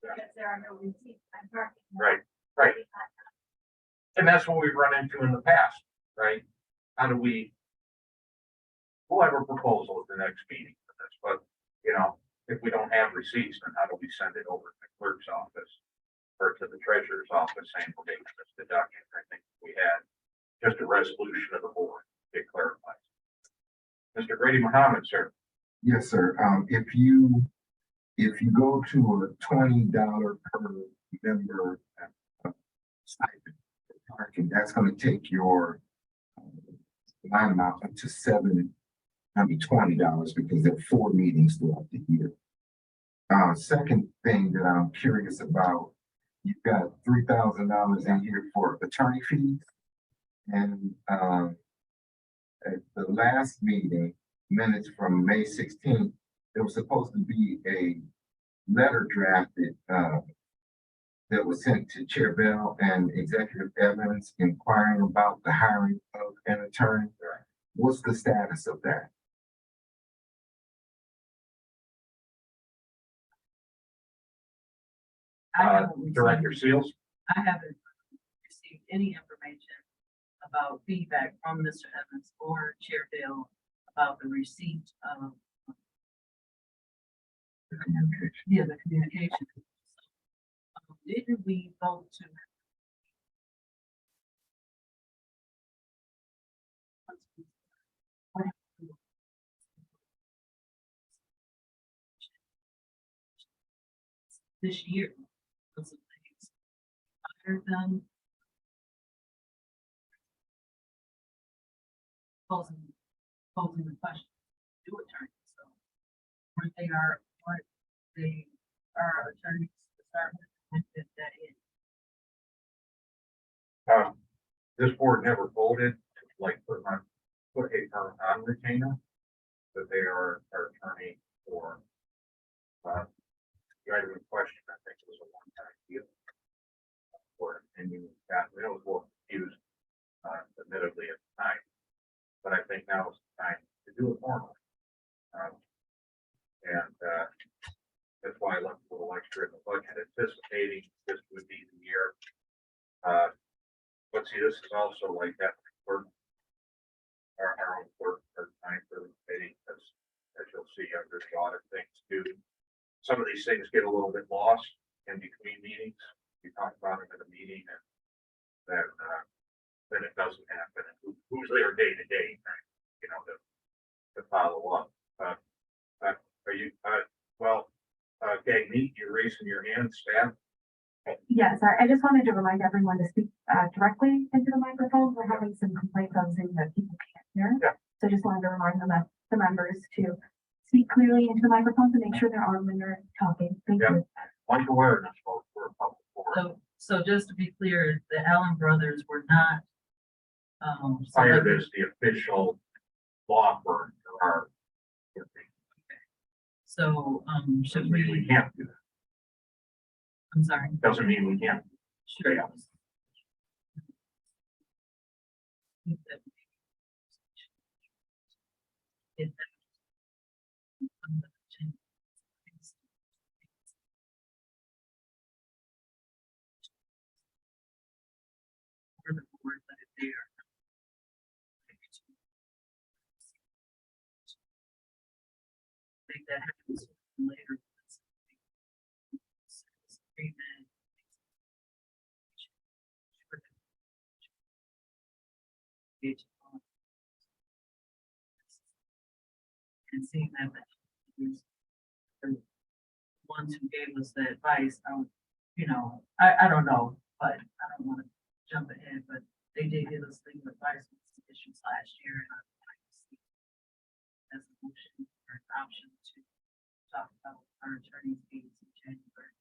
because there are no receipts on parking. Right. And that's what we've run into in the past, right? How do we? We'll have a proposal at the next meeting for this, but if we don't have receipts, then how do we send it over to the clerk's office or to the treasurer's office saying we're making this deduction? I think we had just a resolution of the board to clarify. Mr. Grady Mohammed, sir. Yes, sir. If you go to a $20 per member stipend for parking, that's going to take your line amount up to $20 because there are 4 meetings throughout the year. Second thing that I'm curious about, you've got $3,000 in here for attorney fees. And at the last meeting, minutes from May 16th, there was supposed to be a letter drafted that was sent to Chair Bell and Executive Evans inquiring about the hiring of an attorney. What's the status of that? Director Seals. I haven't received any information about feedback from Mr. Evans or Chair Bill about the receipt of The communication. the communication. Didn't we vote to? This year, was it things higher than posing the question to attorneys, so weren't they are attorneys to start with that in? This board never voted to put a firm on retainer, but they are our attorney for, the item in question, I think it was a one-time deal. And you got, it was more confused, admittedly at the time, but I think now is the time to do it formally. That's why I left a little extra in the budget, anticipating this would be the year. But see, this is also like that for our own work for time for the committee, as you'll see under the audit things too. Some of these things get a little bit lost in between meetings. We talk about them in a meeting and then it doesn't happen. And who's there day to day, to follow up. Are you, Gagmeet, you're raising your hand, staff? Yes, I just wanted to remind everyone to speak directly into the microphone. We're having some complaints on Zoom that people can't hear. Yeah. So I just wanted to remind the members to speak clearly into the microphone to make sure they're on when you're talking. Thank Yeah. you. Like awareness, folks, for a public forum. So just to be clear, the Allen brothers were not. Hired selected. as the official law firm for our. So, should We we, can't do that. I'm sorry. Doesn't mean we can't. Sure. Yeah. For the board, but if they are. Make that happen later. Agreement. And seeing that the ones who gave us the advice, I don't know, but I don't want to jump ahead, but they did give us legal advice on some issues last year, and I'd like to see as a motion or an option to talk about our attorney's fees in January.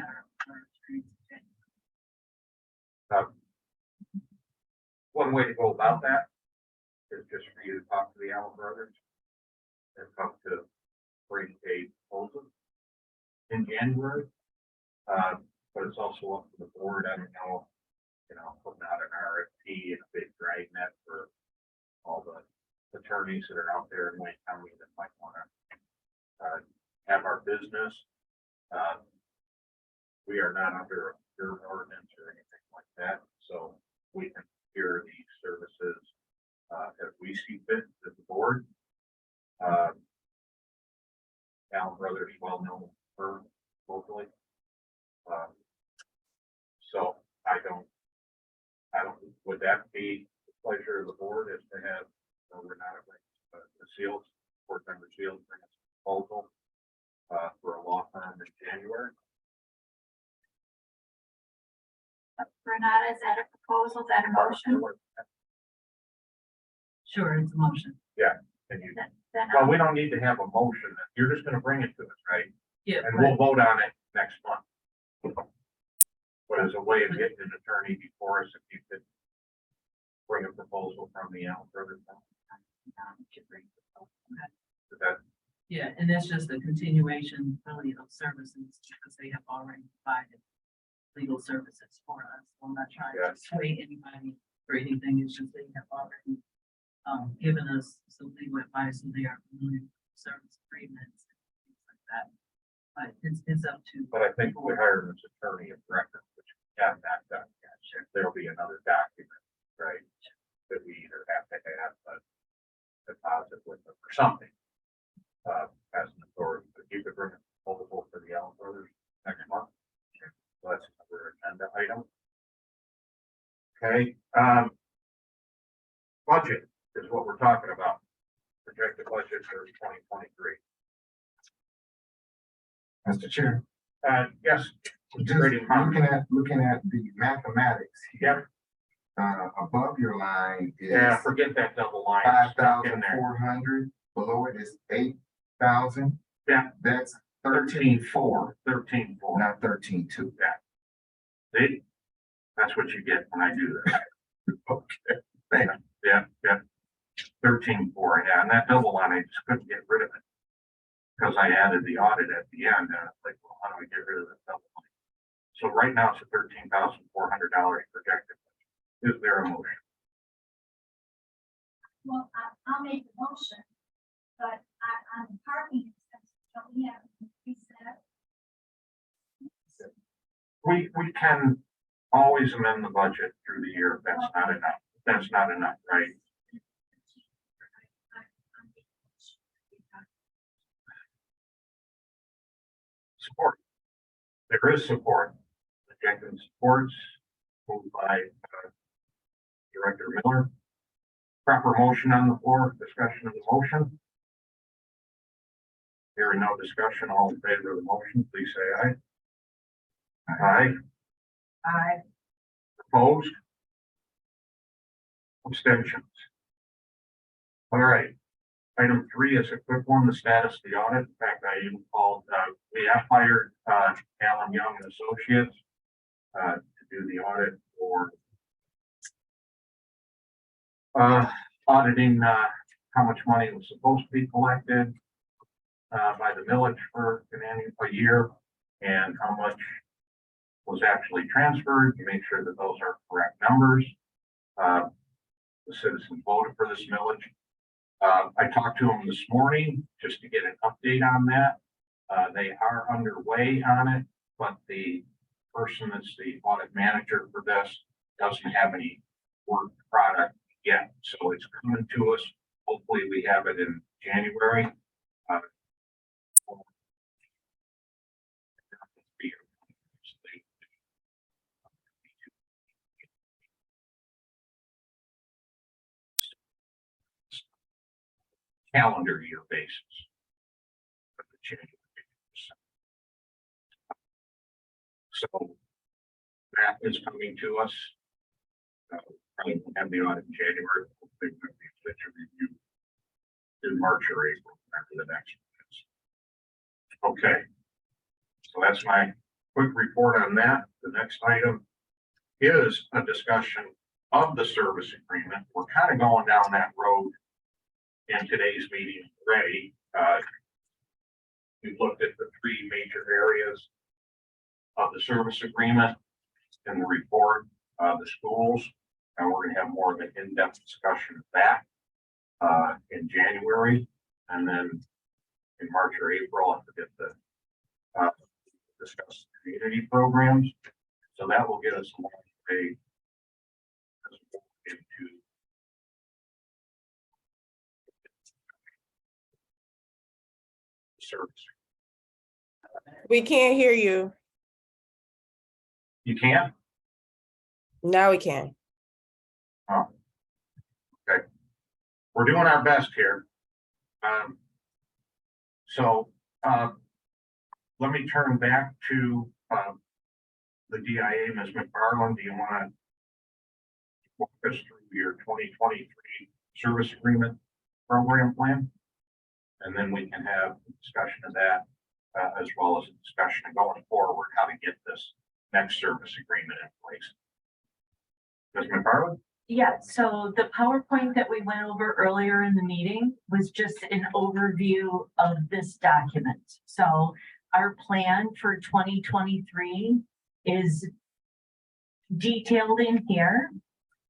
Our attorney's in January. One way to go about that is just for you to talk to the Allen brothers and come to bring a proposal in January. But it's also up to the board. I don't know, putting out an RFP and a big dragnet for all the attorneys that are out there in Wayne County that might want to have our business. We are not under your ordinance or anything like that, so we can hear these services as we see fit as the board. Allen Brothers, well-known firm locally. So would that be the pleasure of the board is to have, we're not the Seals, board member Seals bring us a proposal for a law firm in January? Renata, is that a proposal, is that a motion? Sure, it's a motion. Can you, Then well, we don't need to have a motion. You're just gonna bring it to us, right? Yeah, And we'll vote on it next month. But as a way of getting an attorney before us, if you could bring a proposal from the Allen Brothers. Is that, yeah, and that's just a continuation really of services because they have already provided legal services for us. I'm not trying Yeah. to sway anybody or anything. It's just they have already given us some legal advice and they are familiar with service agreements and things like that. But it's up to. but I think we hired this attorney of record, which we have not done yet. There'll be another document, right? That we either have to have a deposit with them or something. As an authority, but you could bring a proposal for the Allen Brothers next month. So that's another agenda item. Okay, budget is what we're talking about. Projected budget for 2023. Mr. Chair, Yes. just looking at the mathematics here. Above your line Yeah, is forget that double line. Stuck in there. 5,400, below it is 8,000. Yeah. That's 13,400, 13,400. not 13,200. See? That's what you get when I do that. Thank you. Yeah. 13,400, yeah, and that double line, I just couldn't get rid of it. Because I added the audit at the end, and it's like, well, how do we get rid of the double line? So right now it's a $13,400 projected. Is there a motion? Well, I'll make the motion, but on the parking expenses, don't we have to increase that? We can always amend the budget through the year if that's not enough. That's not enough, right? Support. There is support. The Jenkins supports, moved by Director Miller. Proper motion on the floor, discussion of the motion. Hearing no discussion, all in favor of the motion, please say aye. Aye. Aye. Opposed? Abstentions? All right. Item 3 is a quick one, the status of the audit. In fact, I even called, we have hired, Alan Young and Associates, to do the audit for, auditing, how much money was supposed to be collected, by the millage for a year, and how much was actually transferred to make sure that those are correct numbers. The citizens voted for this millage. I talked to them this morning just to get an update on that. They are underway on it, but the person that's the audit manager for this doesn't have any work product yet. So it's coming to us. Hopefully we have it in January. Calendar year basis. So that is coming to us. Probably won't have the audit in January. Hopefully we'll be able to review in March or April after the next one. Okay. So that's my quick report on that. The next item is a discussion of the service agreement. We're kind of going down that road in today's meeting already. We've looked at the 3 major areas of the service agreement in the report, the schools, and we're going to have more of an in-depth discussion of that in January, and then in March or April, I'll forget to discuss community programs. So that will get us a long way into service. We can't hear you. You can? Now we can. Oh. Okay. We're doing our best here. Let me turn back to the DIA. Ms. McFarland, do you want to walk us through your 2023 service agreement program plan? And then we can have a discussion of that, as well as a discussion going forward, how to get this next service agreement in place. Ms. McFarland? Yeah, so the PowerPoint that we went over earlier in the meeting was just an overview of this document. So our plan for 2023 is detailed in here.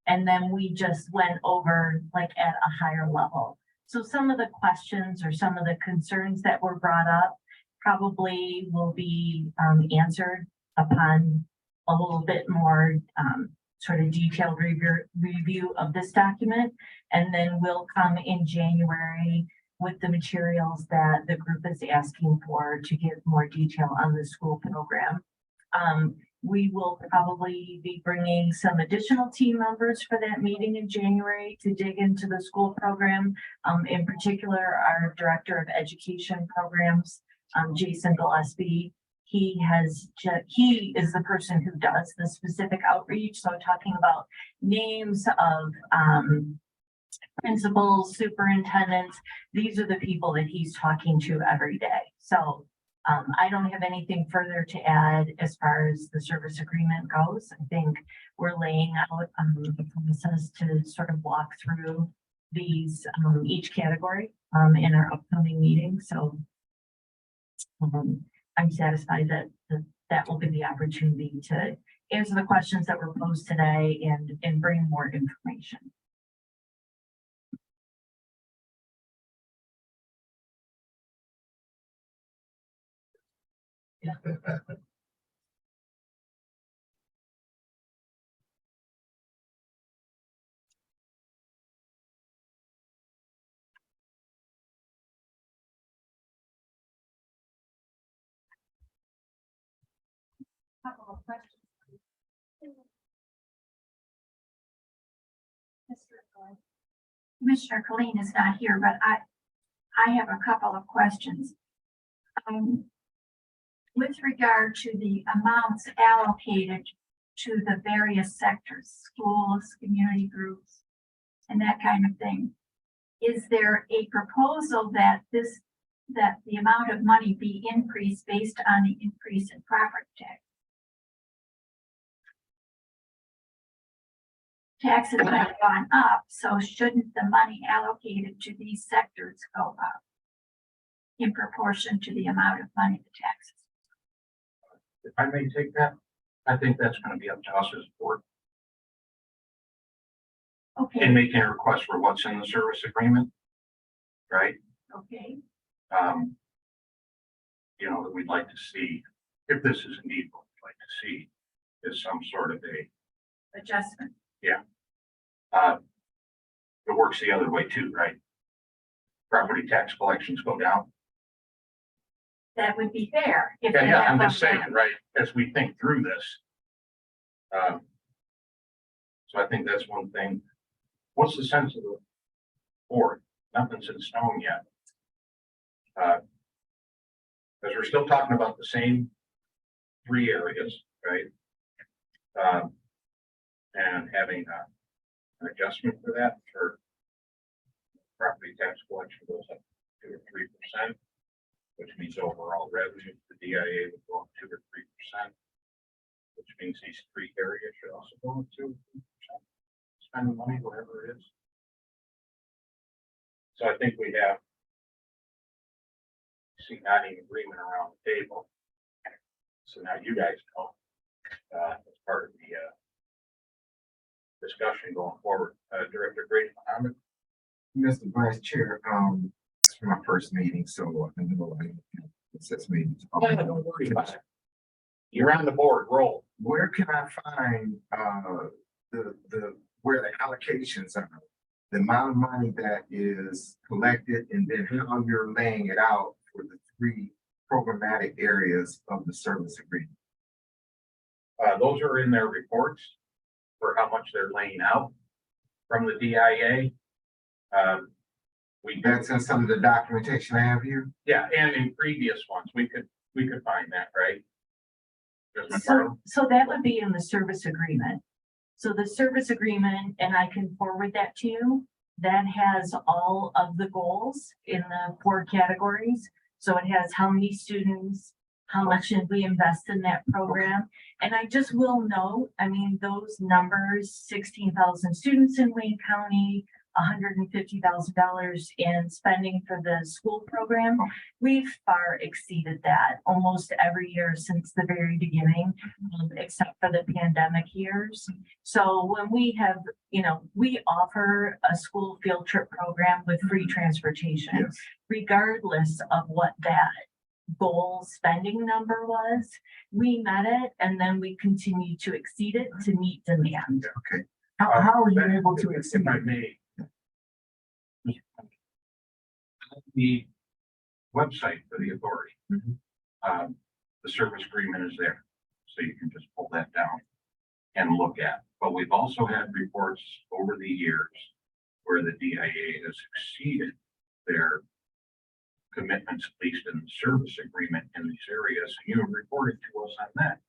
And then we just went over like at a higher level. So some of the questions or some of the concerns that were brought up probably will be answered upon a little bit more sort of detailed review of this document. And then we'll come in January with the materials that the group is asking for to give more detail on the school program. We will probably be bringing some additional team members for that meeting in January to dig into the school program. In particular, our Director of Education Programs, Jason Gillespie. He is the person who does the specific outreach. So talking about names of principals, superintendents, these are the people that he's talking to every day. So I don't have anything further to add as far as the service agreement goes. I think we're laying out the process to sort of walk through these each category in our upcoming meeting. So I'm satisfied that that will be the opportunity to answer the questions that were posed today and bring more information. Yeah. Couple of questions. Commissioner Colleen is not here, but I have a couple of questions. With regard to the amounts allocated to the various sectors, schools, community groups, and that kind of thing. Is there a proposal that that the amount of money be increased based on the increase in property tax? Taxes have gone up, so shouldn't the money allocated to these sectors go up in proportion to the amount of money the taxes? If I may take that, I think that's gonna be up to us as a board in Okay, making a request for what's in the service agreement. Right? okay, You know, that we'd like to see, if this is indeed what we'd like to see, is some sort of a, adjustment. it works the other way too, right? Property tax collections go down. That would be fair. If Yeah, they yeah, have I'm gone just saying, down. right, as we think through this. So I think that's one thing. What's the sense of the board? Nothing's in stone yet. Because we're still talking about the same 3 areas, right? And having an adjustment for that for property tax collection goes up 2 or 3%, which means overall revenue for the DIA would go up 2 or 3%, which means these 3 areas should also go up 2 or 3%. Spending money, whatever it is. So I think we have not agreement around the table. So now you guys know, as part of the discussion going forward. Director Grady Mohammed. Mr. Vice Chair, it's my first meeting, so I know it's this meeting. Don't worry about it. You're on the board, roll. Where can I find, where the allocations are? The amount of money that is collected and then how you're laying it out for the 3 programmatic areas of the service agreement. Those are in their reports for how much they're laying out from the DIA. That's in some of the documentation I have here. Yeah, and in previous ones, we could find that, right? Ms. So, McFarland? so that would be in the service agreement. So the service agreement, and I can forward that to you, that has all of the goals in the 4 categories. So it has how many students, how much should we invest in that program? And I just will note, I mean, those numbers, 16,000 students in Wayne County, $150,000 in spending for the school program. We've far exceeded that almost every year since the very beginning, except for the pandemic years. So when we have, we offer a school field trip program with free transportation, Yes. regardless of what that goal spending number was. We met it and then we continue to exceed it to meet demand. Okay. How are you able to If exceed? I may. The website for the authority. The service agreement is there, so you can just pull that down and look at. But we've also had reports over the years where the DIA has exceeded their commitments, at least in the service agreement in these areas. You have reported to us on that.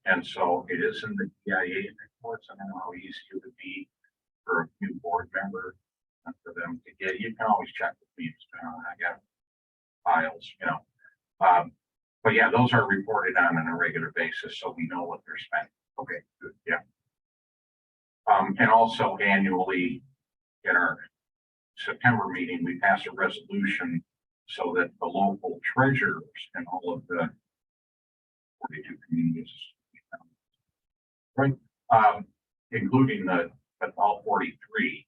And so it is in the DIA reports. I don't know how easy it would be for a new board member and for them to get. You can always check with me. I got files, but yeah, those are reported on a regular basis, so we know what they're spending. Okay, good, yeah. And also annually in our September meeting, we pass a resolution so that the local treasurers and all of the 42 communities, right, including all 43,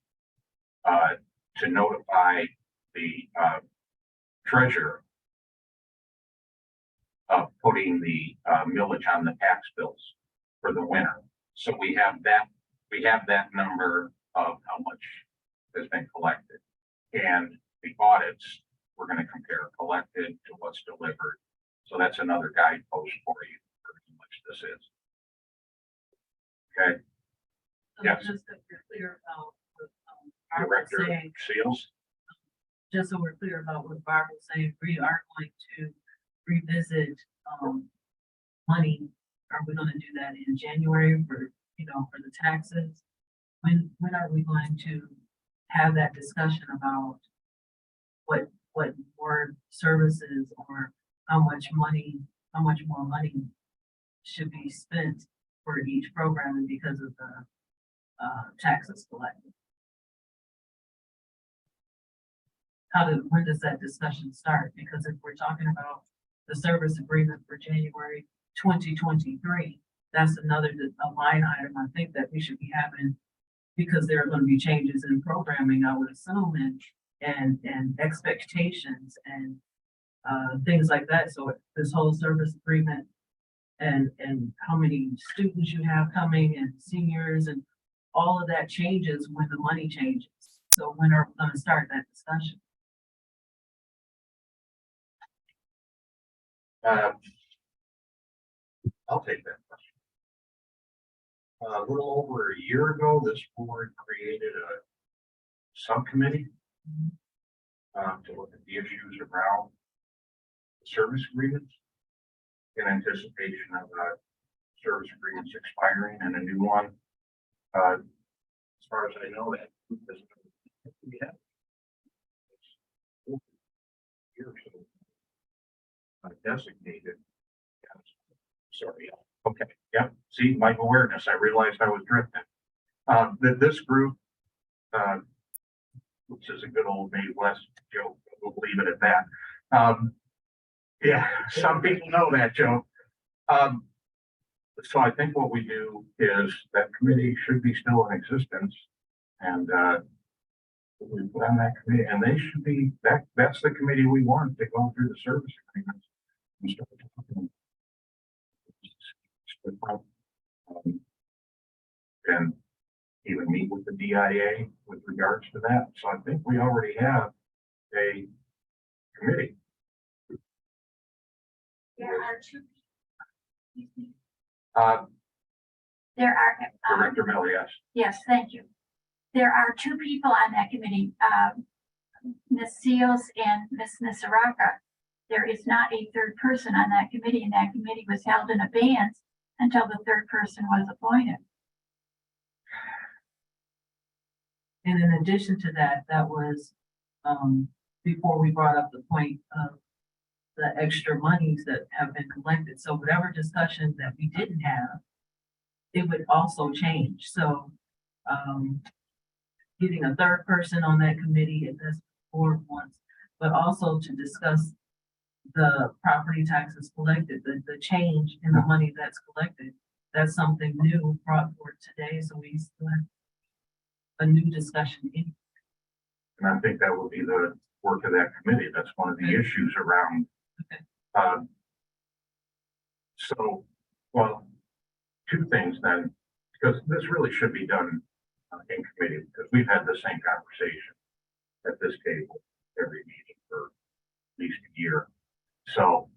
to notify the treasurer of putting the millage on the tax bills for the winter. So we have that number of how much has been collected. And the audits, we're going to compare collected to what's delivered. So that's another guidepost for you for how much this is. Okay, yes. Just so we're clear about what Barbara was Director saying, Seals. just so we're clear about what Barbara was saying, we are going to revisit money are we gonna do that in January for, for the taxes? When are we going to have that discussion about what more services or how much more money should be spent for each program and because of the taxes collected? When does that discussion start? Because if we're talking about the service agreement for January 2023, that's another a line item I think that we should be having, because there are going to be changes in programming, I would assume, and expectations and things like that. So this whole service agreement and how many students you have coming and seniors and all of that changes when the money changes. So when are we going to start that discussion? I'll take that question. A little over a year ago, this board created a subcommittee to look at the issues around service agreements in anticipation of service agreements expiring and a new one. As far as I know, that group has been years designated. Sorry. Okay. Yeah. See, my awareness. I realized I was drifting. That this group, which is a good old Midwest joke, we'll leave it at that. Yeah, some people know that joke. So I think what we do is that committee should be still in existence, and we put on that committee, and they should be that's the committee we want to go through the service agreements and start talking. And even meet with the DIA with regards to that. So I think we already have a committee. There are two. Uh, There are. Director Miller, yes. Yes, thank you. There are two people on that committee, Ms. Seals and Ms. Nisaraka. There is not a third person on that committee, and that committee was held in abeyance until the third person was appointed. And in addition to that, that was before we brought up the point of the extra monies that have been collected. So whatever discussion that we didn't have, it would also change. So getting a third person on that committee, if that's the board wants, but also to discuss the property taxes collected, the change in the money that's collected. That's something new brought forward today. So we still have a new discussion. And I think that will be the work of that committee. That's one of the issues around. So, well, two things then, because this really should be done in committee, because we've had the same conversation at this table every meeting for at least a year. So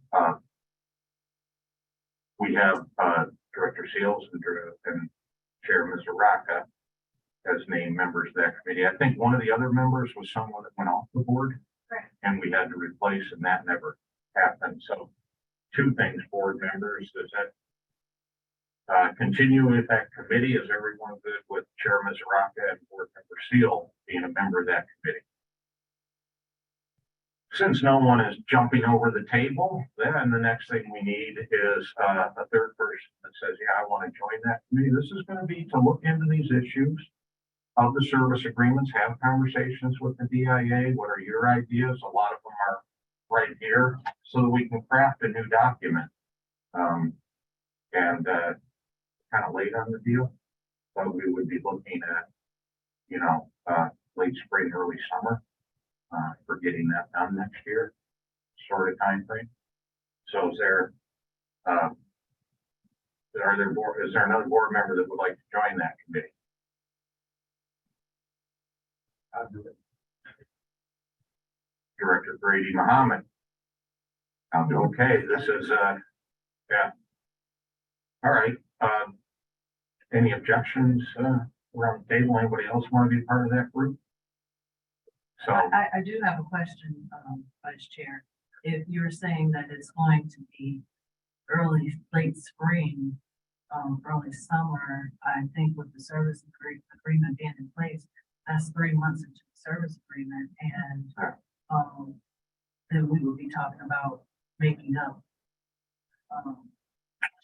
we have Director Seals and Chair Ms. Araka as named members of that committee. I think one of the other members was someone that went off the board. Correct. And we had to replace, and that never happened. So two things, board members, does that continue with that committee? Is everyone good with Chair Ms. Araka and Board Member Seal being a member of that committee? Since no one is jumping over the table, then the next thing we need is a third person that says, yeah, I want to join that committee. This is going to be to look into these issues of the service agreements, have conversations with the DIA. What are your ideas? A lot of them are right here, so that we can craft a new document. And kind of late on the deal, but we would be looking at, late spring, early summer. For getting that done next year, sort of time frame. So is there another board member that would like to join that committee? I'll do it. Director Brady Muhammad. I'll do okay. This is yeah. All right. Any objections around the table? Anybody else want to be part of that group? So I do have a question, Vice Chair. If you're saying that it's going to be late spring, early summer, I think with the service agreement being in place, that's 3 months into the service agreement and, then we will be talking about making up,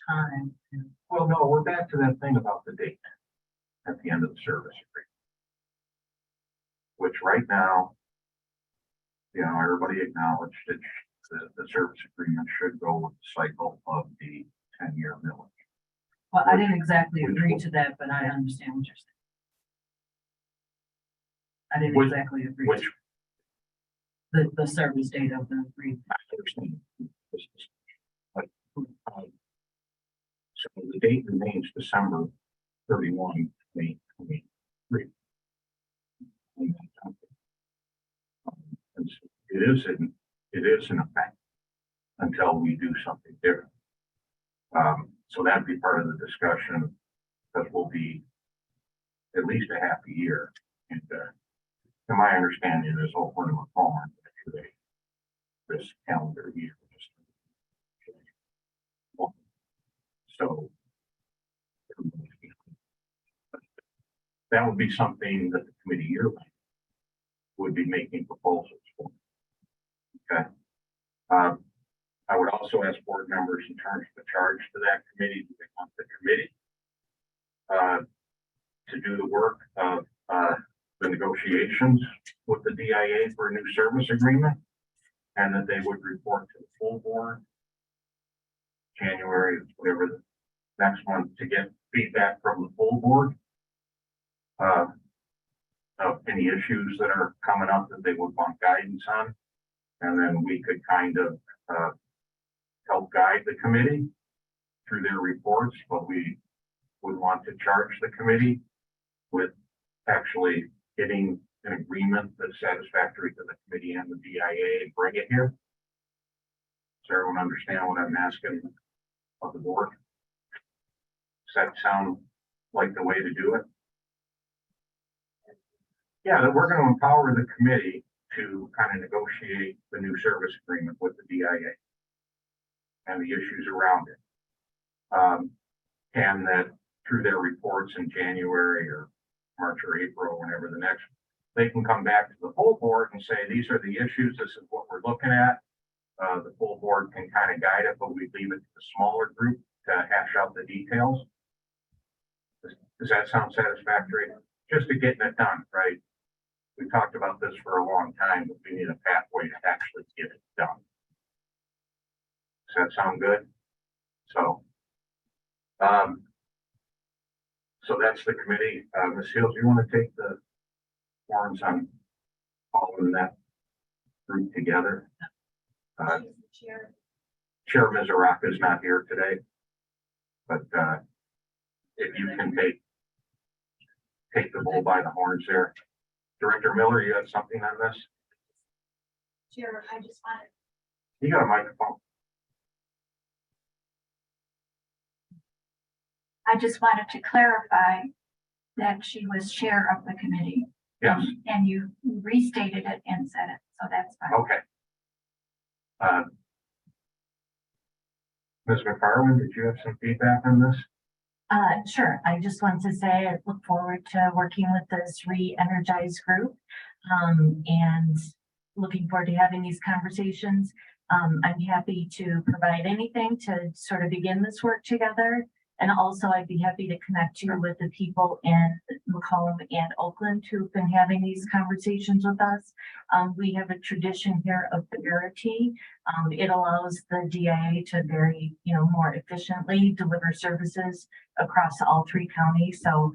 time and Well, no, we're back to that thing about the date at the end of the service agreement. Which right now, you know, everybody acknowledged that the service agreement should go with the cycle of the 10-year millage. well, I didn't exactly agree to that, but I understand what you're saying. I didn't Which- exactly agree Which to the service date of the agreement. I understand. But, so the date remains December 31, 2023. And so it is in effect until we do something different. So that'd be part of the discussion, because we'll be at least a half a year. And, to my understanding, this whole point of a farm, this calendar year. So that would be something that the committee yearly would be making proposals for. Okay. I would also ask board members in terms of the charge to that committee, do they want the committee to do the work of the negotiations with the DIA for a new service agreement, and that they would report to the full board January, whatever the next one, to get feedback from the full board of any issues that are coming up that they would want guidance on. And then we could kind of help guide the committee through their reports, but we would want to charge the committee with actually getting an agreement that's satisfactory to the committee and the DIA and bring it here. Does everyone understand what I'm asking of the board? Does that sound like the way to do it? Yeah, that we're going to empower the committee to kind of negotiate the new service agreement with the DIA and the issues around it. And that through their reports in January or March or April, whenever the next, they can come back to the full board and say, these are the issues, this is what we're looking at. The full board can kind of guide it, but we leave it to the smaller group to hash out the details. Does that sound satisfactory? Just to getting it done, right? We talked about this for a long time, but we need a pathway to actually get it done. Does that sound good? So, so that's the committee. Ms. Hills, you want to take the forms on following that group together? Chair. Chair Mizuraka is not here today, but if you can take the bull by the horns there. Director Miller, you have something on this? Chair, I just wanted, You got a microphone. I just wanted to clarify that she was chair of the committee. Yes, And you restated it and said it, so that's fine. okay. Ms. McFarland, did you have some feedback on this? Sure. I just want to say I look forward to working with this re-energized group, and looking forward to having these conversations. I'm happy to provide anything to sort of begin this work together. And also I'd be happy to connect you with the people in Macomb and Oakland who've been having these conversations with us. We have a tradition here of parity. It allows the DIA to very, more efficiently deliver services across all 3 counties. So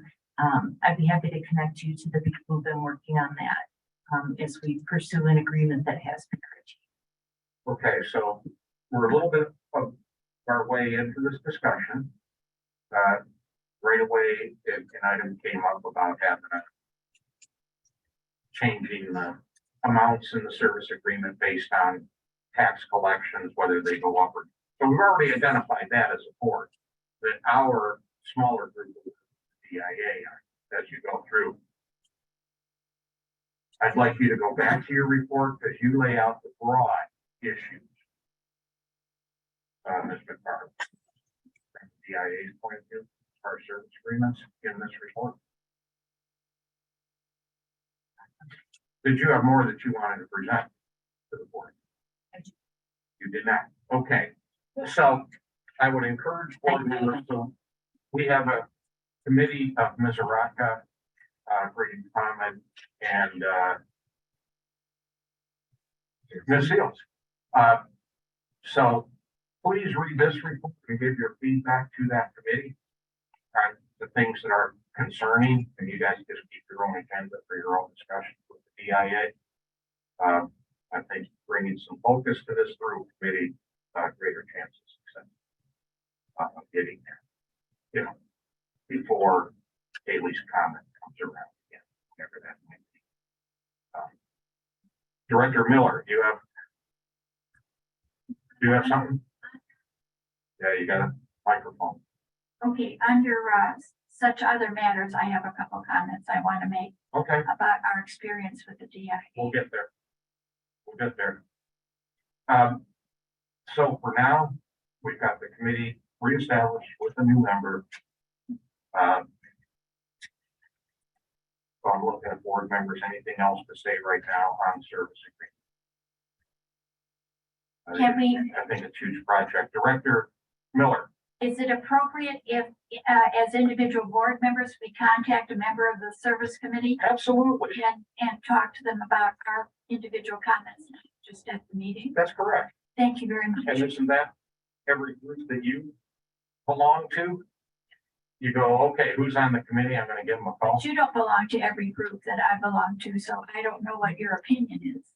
I'd be happy to connect you to the people who've been working on that as we pursue an agreement that has parity. Okay, so we're a little bit of our way into this discussion. Right away, an item came up about having changing the amounts in the service agreement based on tax collections, whether they go up or. So we've already identified that as a board, that our smaller group of DIA, as you go through. I'd like you to go back to your report because you lay out the broad issues. Ms. McFarland. DIA's point of view, as far as service agreements in this report? Did you have more that you wanted to present to the board? You did not. Okay, so I would encourage board members to, we have a committee of Ms. Araka, Grady Common, and, Ms. Seals. So please read this report and give your feedback to that committee on the things that are concerning, and you guys just keep your own agenda for your own discussion with the DIA. I think bringing some focus to this through committee, greater chances of success of getting there, you know, before Haley's comment comes around again, whatever that might be. Director Miller, do you have something? Yeah, you got a microphone. Okay, under, such other matters, I have a couple comments I want to make Okay, about our experience with the DIA. we'll get there. We'll get there. So for now, we've got the committee reestablished with a new member. So I'm looking at board members, anything else to say right now on service agreement? Can we- I think it's a huge project. Director Miller, Is it appropriate if, as individual board members, we contact a member of the service committee absolutely, and talk to them about our individual comments just at the meeting? that's correct. Thank you very much. And isn't that every group that you belong to? You go, okay, who's on the committee? I'm gonna give them a call. But you don't belong to every group that I belong to, so I don't know what your opinion is.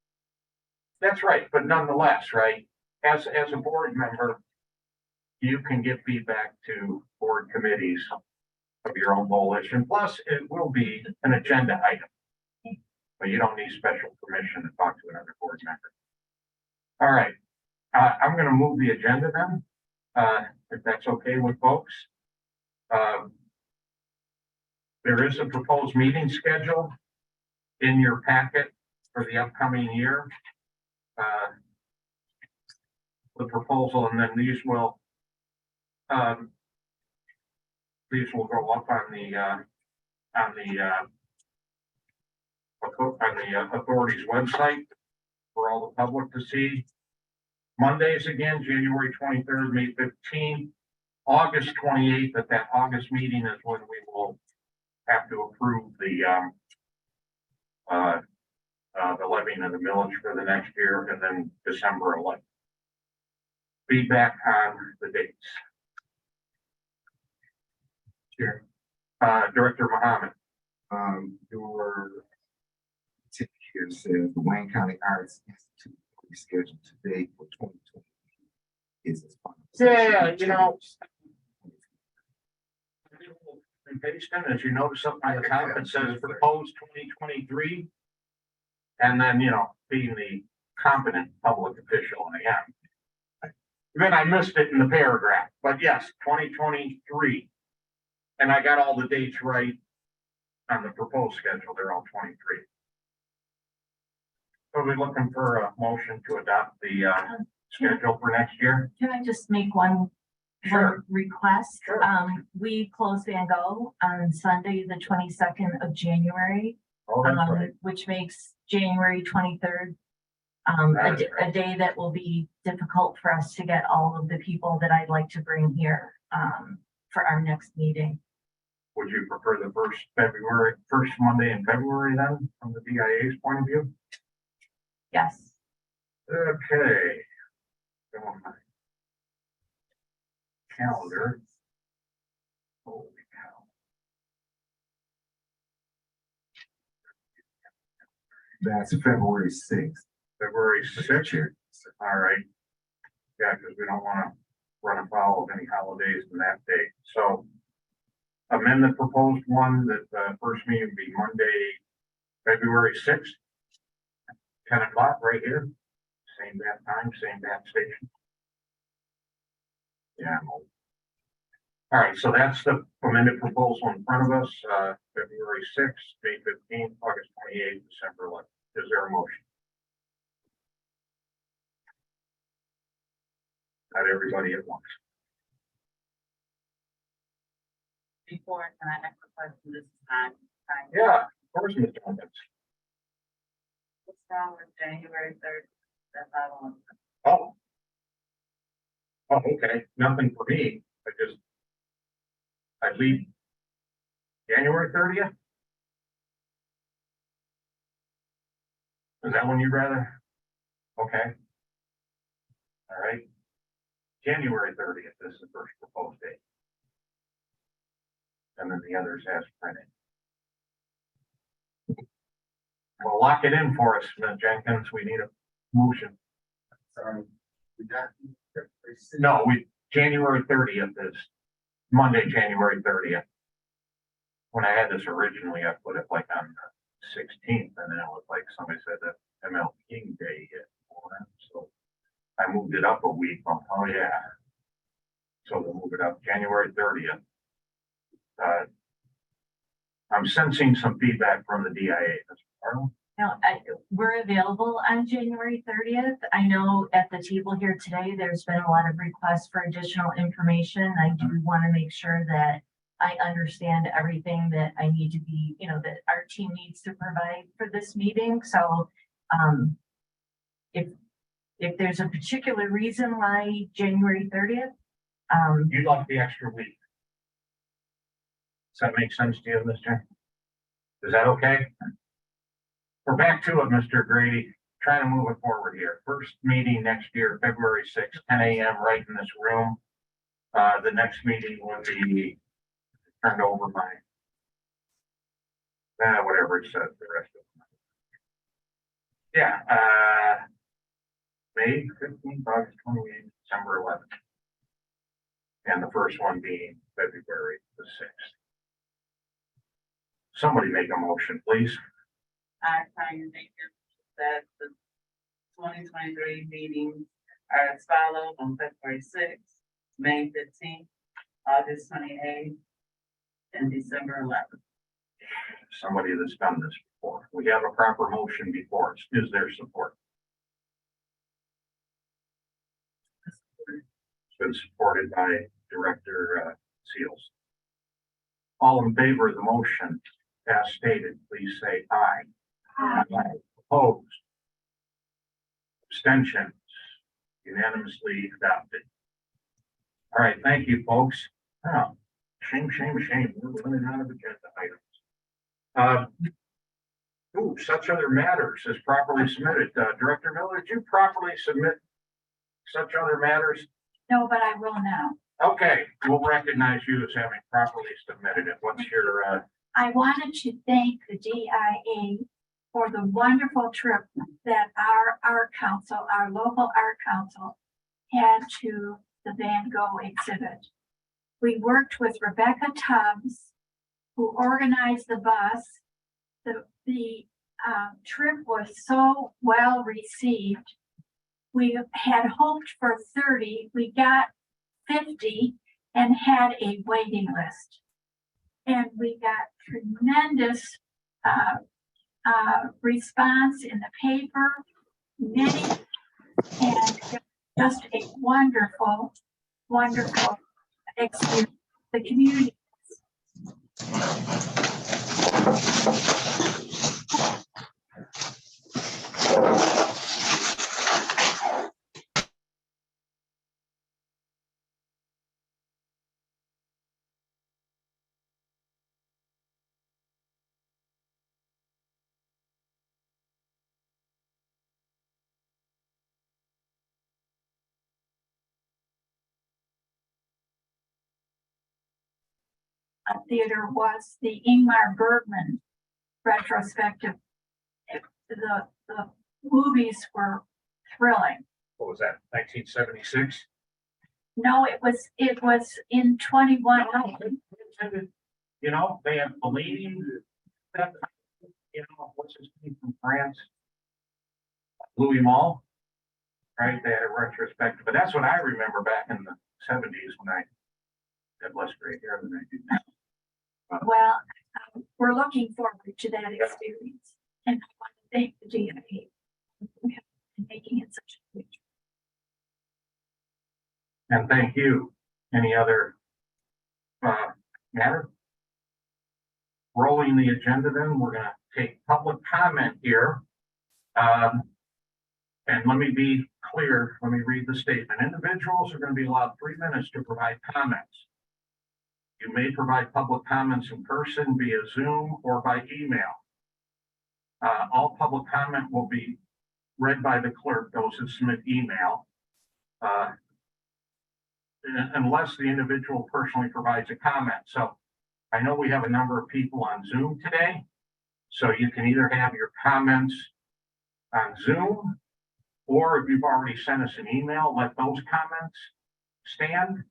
That's right, but nonetheless, right, as a board member, you can give feedback to board committees of your own volition, plus it will be an agenda item. But you don't need special permission to talk to another board member. All right, I'm gonna move the agenda then, if that's okay with folks. There is a proposed meeting schedule in your packet for the upcoming year. The proposal, and then these will go up on the authority's website for all the public to see. Mondays again, January 23rd, May 15th, August 28th. At that August meeting is when we will have to approve the levying of the millage for the next year, and then December 11th. Feedback on the dates. Here, Director Mohammed. Your ticket here says the Wayne County Arts Institute rescheduled today for 2020. Is as follows. Yeah, you know. And based on, as you notice up by the top, it says proposed 2023. And then, you know, being the competent public official I am. Then I missed it in the paragraph, but yes, 2023. And I got all the dates right on the proposed schedule. They're all 23. So we're looking for a motion to adopt the schedule for next year. Can I just make one Sure. request? Sure. We close Van Gogh on Sunday, the 22nd of January, Oh, that's right. which makes January 23rd That is a day that will be difficult for us to get all of the people that I'd like to bring here for our next meeting. Would you prefer the first Monday in February then, from the DIA's point of view? Yes. Okay. Go on my calendar. Holy cow. That's February 6th. February 6th. All right. Yeah, because we don't want to run afoul of any holidays in that date. So amend the proposed one that first meeting would be Monday, February 6th. 10 o'clock right here. Same bat time, same bat station. Yeah. All right, so that's the amended proposal in front of us, February 6th, May 15th, August 28th, December 11th. Is there a motion? Not everybody at once. Before, can I ask a question this time? Yeah, of course, Ms. Jenkins. What's wrong with January 3rd? That's all I want. Oh. Oh, okay, nothing for me, I leave January 30th? Is that when you'd rather? Okay. All right. January 30th is the first proposed date. And then the others as printed. Well, lock it in for us, Ms. Jenkins. We need a motion. Sorry. We got. No, January 30th is Monday, January 30th. When I had this originally, I put it like on the 16th, and then it was like somebody said that ML King Day hit. So I moved it up a week. Oh yeah. So we'll move it up January 30th. I'm sensing some feedback from the DIA. Mr. Arnold. No, we're available on January 30th. I know at the table here today, there's been a lot of requests for additional information. I do want to make sure that I understand everything that I need to be, that our team needs to provide for this meeting. So, if there's a particular reason why January 30th, You'd like the extra week. Does that make sense to you, Mr.? Is that okay? We're back to it, Mr. Grady. Trying to move it forward here. First meeting next year, February 6th, 10 a.m. right in this room. The next meeting will be turned over by whatever it says, the rest of them. Yeah, May 15th, August 28th, December 11th. And the first one being February the 6th. Somebody make a motion, please. I find that the 2023 meetings are as follows: on February 6th, May 15th, August 28th, and December 11th. Somebody that's done this before. We have a proper motion before us. Is there support? It's been supported by Director Seals. All in favor of the motion as stated, please say aye. Aye. Opposed? Abstentions? Unanimously adopted. All right, thank you, folks. Oh, shame. We're running out of agenda items. Such other matters is properly submitted. Director Miller, did you properly submit such other matters? No, but I will now. Okay, we'll recognize you as having properly submitted it. What's your, I wanted to thank the DIA for the wonderful trip that our art council, our local art council, had to the Van Gogh exhibit. We worked with Rebecca Tubbs, who organized the bus. The trip was so well received. We had hoped for 30, we got 50 and had a waiting list. And we got tremendous response in the paper, many, and just a wonderful experience. The community. Theater was the Ingmar Bergman retrospective. The movies were thrilling. what was that, 1976? No, it was in 21. You know, they have Bellini, what's his name from France? Louis Malle, right? They had a retrospective, but that's what I remember back in the 70s when I had less gray hair than I do now. Well, we're looking forward to that experience, and I want to thank the DIA for making it such a good. And thank you. Any other matter? rolling the agenda then, we're gonna take public comment here. And let me be clear, let me read the statement. Individuals are gonna be allowed 3 minutes to provide comments. You may provide public comments in person via Zoom or by email. All public comment will be read by the clerk, those who submit email. Unless the individual personally provides a comment. So I know we have a number of people on Zoom today. So you can either have your comments on Zoom, or if you've already sent us an email, let those comments stand.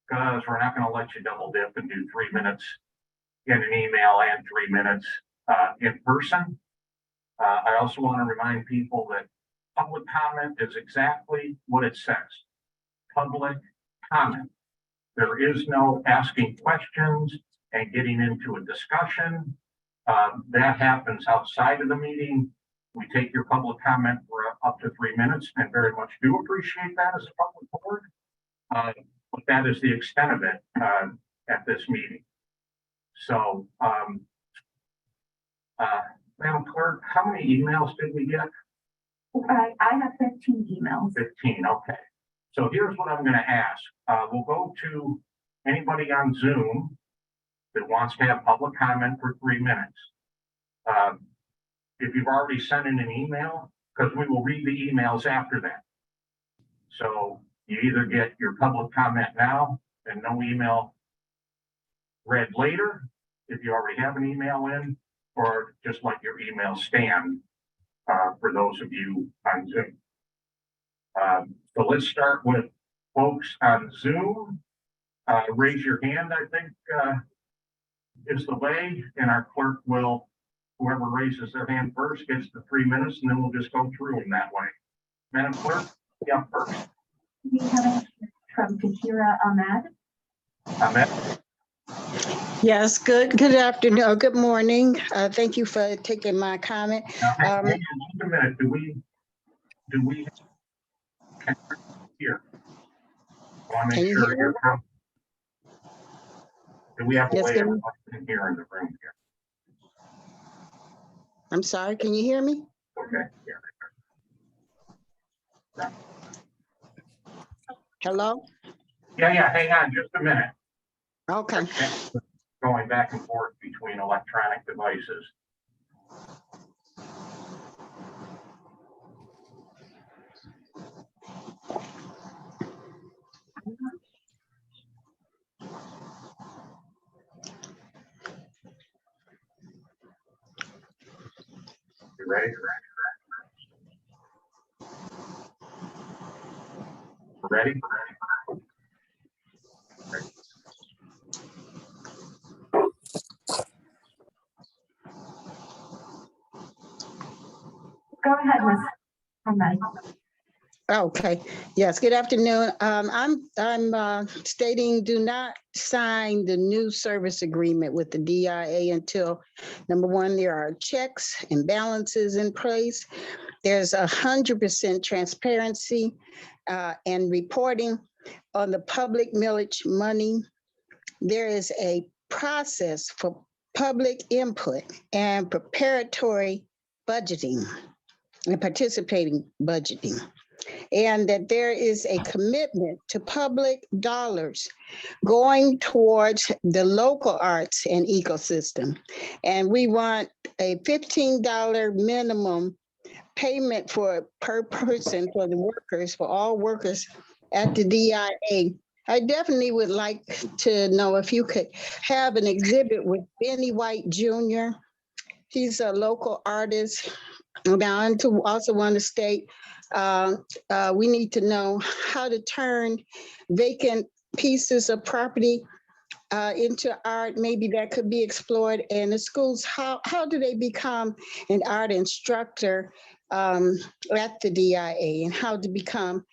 Because we're not going to let you double dip and do 3 minutes in an email and 3 minutes in person. I also want to remind people that public comment is exactly what it says. Public comment. There is no asking questions and getting into a discussion. That happens outside of the meeting. We take your public comment for up to 3 minutes and very much do appreciate that as a public board. But that is the extent of it at this meeting. So, Madam Clerk, how many emails did we get? I have 15 emails. 15, okay. So here's what I'm going to ask. We'll go to anybody on Zoom that wants to have public comment for 3 minutes. If you've already sent in an email, because we will read the emails after that. So you either get your public comment now and no email read later, if you already have an email in, or just let your email stand for those of you on Zoom. So let's start with folks on Zoom. Raise your hand, I think, is the way, and our clerk will, whoever raises their hand first gets the 3 minutes, and then we'll just go through them that way. Madam Clerk, yeah, first. We have a from Tahira Ahmed. Ahmed. Yes, good afternoon, good morning. Thank you for taking my comment. Now, hang on just a minute. Do we here? I want to Can make you sure hear you're me? from. Do we have a Yes, way can of you- in here in the room here? I'm sorry, can you hear me? Okay, yeah. Hello? Yeah, hang on just a minute. Okay. Going back and forth between electronic devices. You ready? Ready? Go ahead, Ms. Ahmed. Okay, yes, good afternoon. I'm stating do not sign the new service agreement with the DIA until, number one, there are checks and balances in place. There's 100% transparency and reporting on the public millage money. There is a process for public input and preparatory budgeting and participating budgeting. And that there is a commitment to public dollars going towards the local arts and ecosystem. And we want a $15 minimum payment per person for the workers, for all workers at the DIA. I definitely would like to know if you could have an exhibit with Benny White Jr. He's a local artist. Now, I also want to state, we need to know how to turn vacant pieces of property into art. Maybe that could be explored. And the schools, how do they become an art instructor at the DIA, and how to become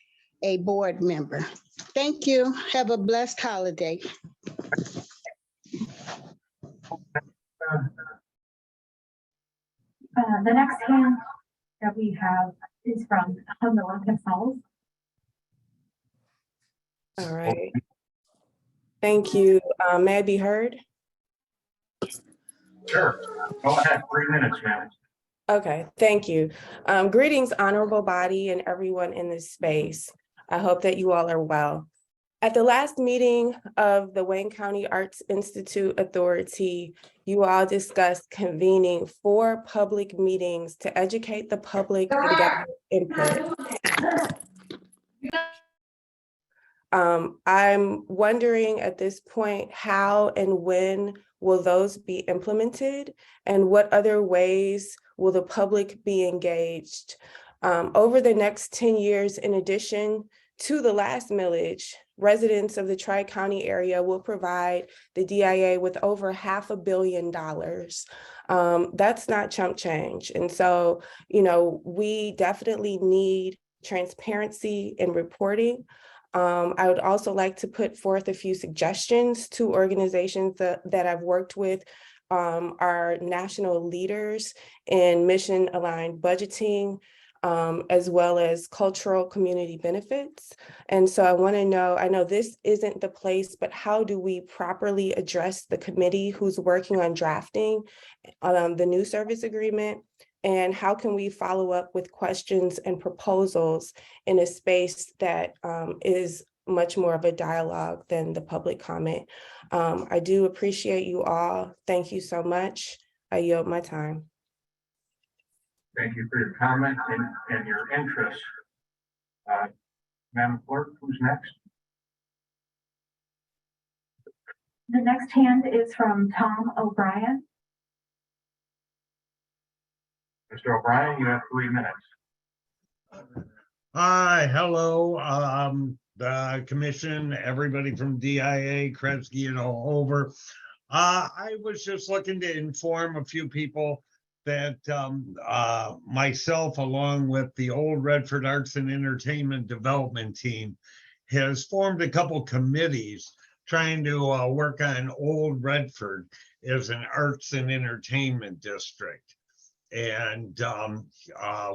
a board member? Thank you. Have a blessed holiday. The next hand that we have is from Camilla Gonzalez. All right. Thank you. May I be heard? Sure. Go ahead, 3 minutes, ma'am. Okay, thank you. Greetings, honorable body and everyone in this space. I hope that you all are well. At the last meeting of the Wayne County Arts Institute Authority, you all discussed convening 4 public meetings to educate the public and gather input. I'm wondering at this point, how and when will those be implemented? And what other ways will the public be engaged? Over the next 10 years, in addition to the last millage, residents of the Tri-County area will provide the DIA with over $500 million. That's not chump change. And so, we definitely need transparency in reporting. I would also like to put forth a few suggestions to organizations that I've worked with, our national leaders in mission-aligned budgeting, as well as cultural community benefits. And so I want to know, I know this isn't the place, but how do we properly address the committee who's working on drafting the new service agreement? And how can we follow up with questions and proposals in a space that is much more of a dialogue than the public comment? I do appreciate you all. Thank you so much. I yield my time. Thank you for your comment and your interest. Madam Clerk, who's next? The next hand is from Tom O'Brien. Mr. O'Brien, you have 3 minutes. Hi, hello, the commission, everybody from DIA, Kresge and all over. I was just looking to inform a few people that myself, along with the Old Redford Arts and Entertainment Development Team, has formed a couple committees trying to work on Old Redford as an arts and entertainment district. And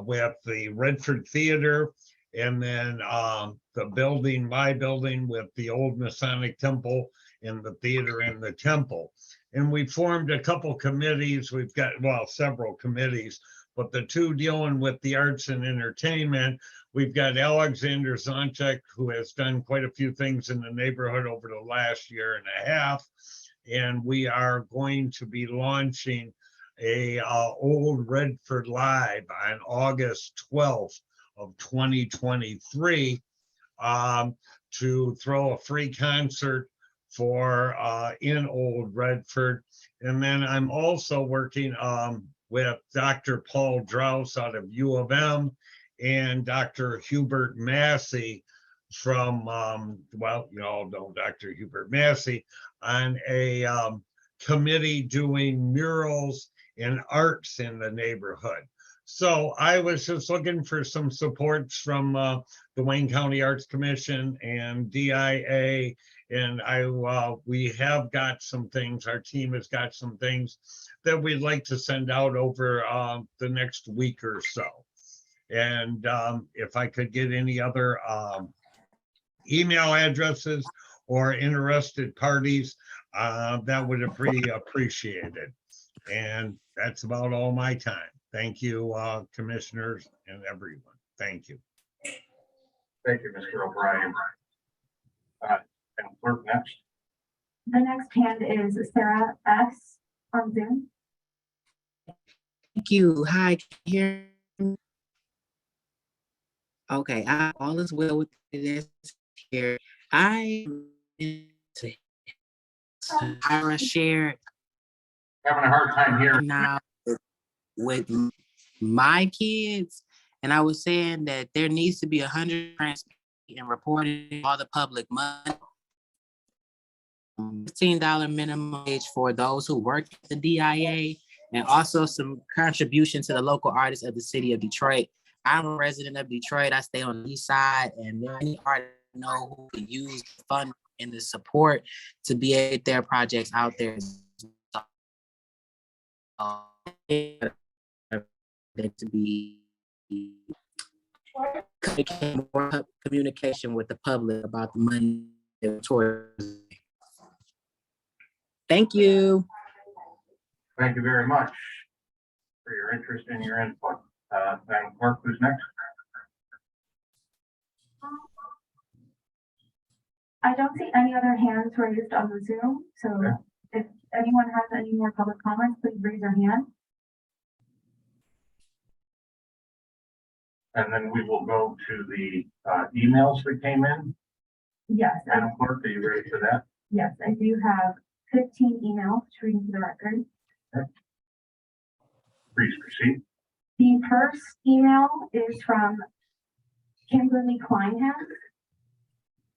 with the Redford Theater, and then the building, my building with the old Masonic Temple and the theater and the temple. And we formed a couple committees. We've got, well, several committees, but the 2 dealing with the arts and entertainment, we've got Alexander Zonchek, who has done quite a few things in the neighborhood over the last 1.5 years. And we are going to be launching a Old Redford Live on August 12th of 2023 to throw a free concert for in Old Redford. And then I'm also working with Dr. Paul Draus out of U of M and Dr. Hubert Massey from, well, you all know Dr. Hubert Massey, on a committee doing murals and arts in the neighborhood. So I was just looking for some supports from the Wayne County Arts Commission and DIA. And we have got some things, our team has got some things that we'd like to send out over the next week or so. And if I could get any other email addresses or interested parties, that would be appreciated. And that's about all my time. Thank you, commissioners and everyone. Thank you. Thank you, Mr. O'Brien. And clerk next. The next hand is Sarah S. on Zoom. Thank you. Hi, here. Okay, all is well with this here. I shared Having a hard time hearing. now with my kids, and I was saying that there needs to be 100% in reporting all the public money. $15 minimum wage for those who work at the DIA, and also some contribution to the local artists of the city of Detroit. I'm a resident of Detroit. I stay on the east side, and there are any artists I know who could use the fund and the support to be able to get their projects out there. To be more communication with the public about the money. Thank you. Thank you very much for your interest and your input. Madam Clerk, who's next? I don't see any other hands raised on the Zoom, so Okay. if anyone has any more public comments, please raise your hand. And then we will go to the emails that came in. Yes, Madam Clerk, are you ready for that? yes, I do have 15 emails to read into the record. Please proceed. The first email is from Kimberly Kleinhans.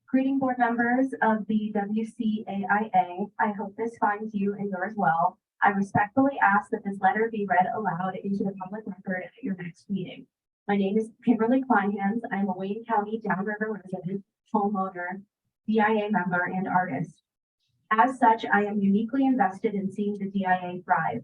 Greeting board members of the WCAIA. I hope this finds you and yours well. I respectfully ask that this letter be read aloud into the public record at your next meeting. My name is Kimberly Kleinhans. I'm a Wayne County Downriver resident, homeowner, DIA member, and artist. As such, I am uniquely invested in seeing the DIA thrive.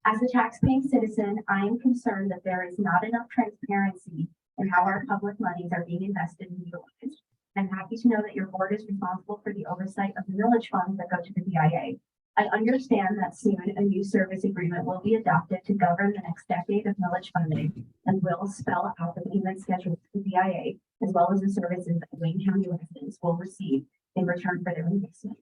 As a taxpaying citizen, I am concerned that there is not enough transparency in how our public monies are being invested and utilized. I'm happy to know that your board is responsible for the oversight of the village funds that go to the DIA. I understand that soon a new service agreement will be adopted to govern the next decade of village funding and will spell out the payment schedule to the DIA, as well as the services that Wayne County residents will receive in return for their investment.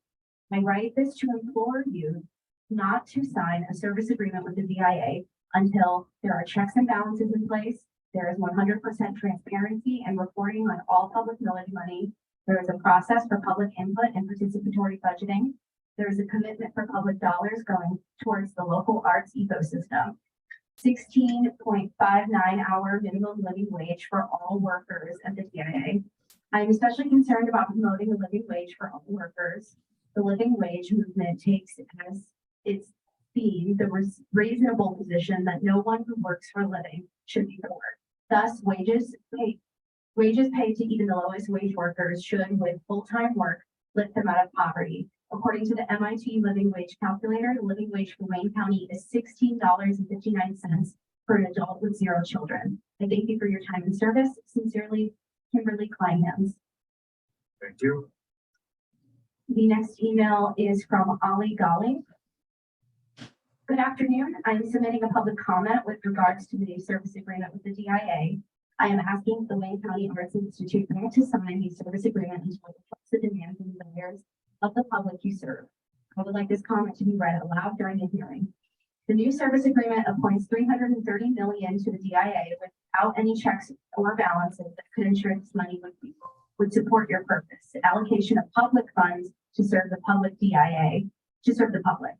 I write this to implore you not to sign a service agreement with the DIA until there are checks and balances in place. There is 100% transparency and reporting on all public millage money. There is a process for public input and participatory budgeting. There is a commitment for public dollars going towards the local arts ecosystem. 16.59-hour minimum living wage for all workers at the DIA. I am especially concerned about promoting a living wage for all workers. The living wage movement takes as its theme the reasonable position that no one who works for a living should be poor. Thus, wages paid to even the lowest wage workers should, with full-time work, lift them out of poverty. According to the MIT Living Wage Calculator, the living wage for Wayne County is $16.59 for an adult with 0 children. I thank you for your time and service. Sincerely, Kimberly Kleinhans. Thank you. The next email is from Ali Gali. Good afternoon. I'm submitting a public comment with regards to the new service agreement with the DIA. I am asking the Wayne County Arts Institute not to sign the service agreement until it reflects the demands and desires of the public you serve. I would like this comment to be read aloud during the hearing. The new service agreement appoints $330 million to the DIA without any checks or balances that could ensure this money would support your purpose. The allocation of public funds to serve the public DIA, to serve the public.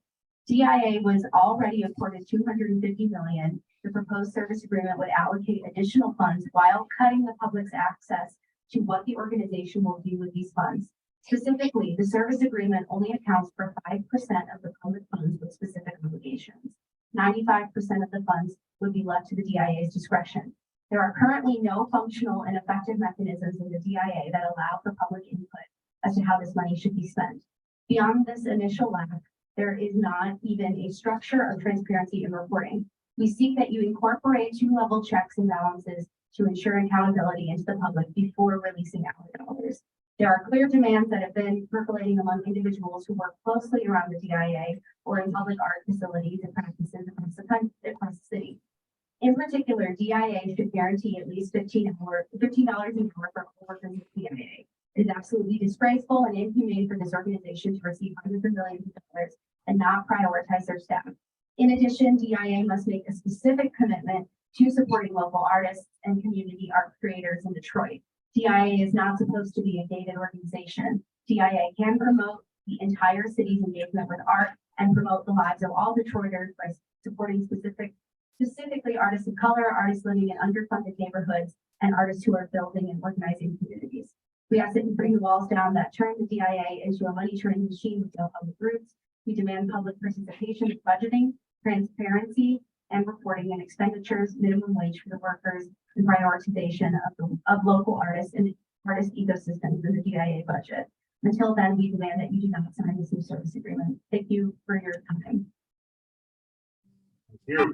DIA was already accorded $250 million. The proposed service agreement would allocate additional funds while cutting the public's access to what the organization will do with these funds. Specifically, the service agreement only accounts for 5% of the public funds with specific obligations. 95% of the funds would be left to the DIA's discretion. There are currently no functional and effective mechanisms in the DIA that allow for public input as to how this money should be spent. Beyond this initial lack, there is not even a structure of transparency in reporting. We seek that you incorporate 2-level checks and balances to ensure accountability into the public before releasing our dollars. There are clear demands that have been percolating among individuals who work closely around the DIA or in public art facilities and practices across the city. In particular, DIA should guarantee at least $15 an hour for all workers at DIA. It is absolutely disgraceful and inhumane for this organization to receive hundreds of millions of dollars and not prioritize their staff. In addition, DIA must make a specific commitment to supporting local artists and community art creators in Detroit. DIA is not supposed to be a gated organization. DIA can promote the entire city's engagement with art and promote the lives of all Detroiters by supporting specifically artists of color, artists living in underfunded neighborhoods, and artists who are building and organizing communities. We ask that you bring the walls down that turn the DIA into a money-turning machine with no public roots. We demand public participation in budgeting, transparency, and reporting and expenditures, minimum wage for the workers, and prioritization of local artists and artist ecosystems in the DIA budget. Until then, we demand that you do not sign this new service agreement. Thank you for your time. Thank you.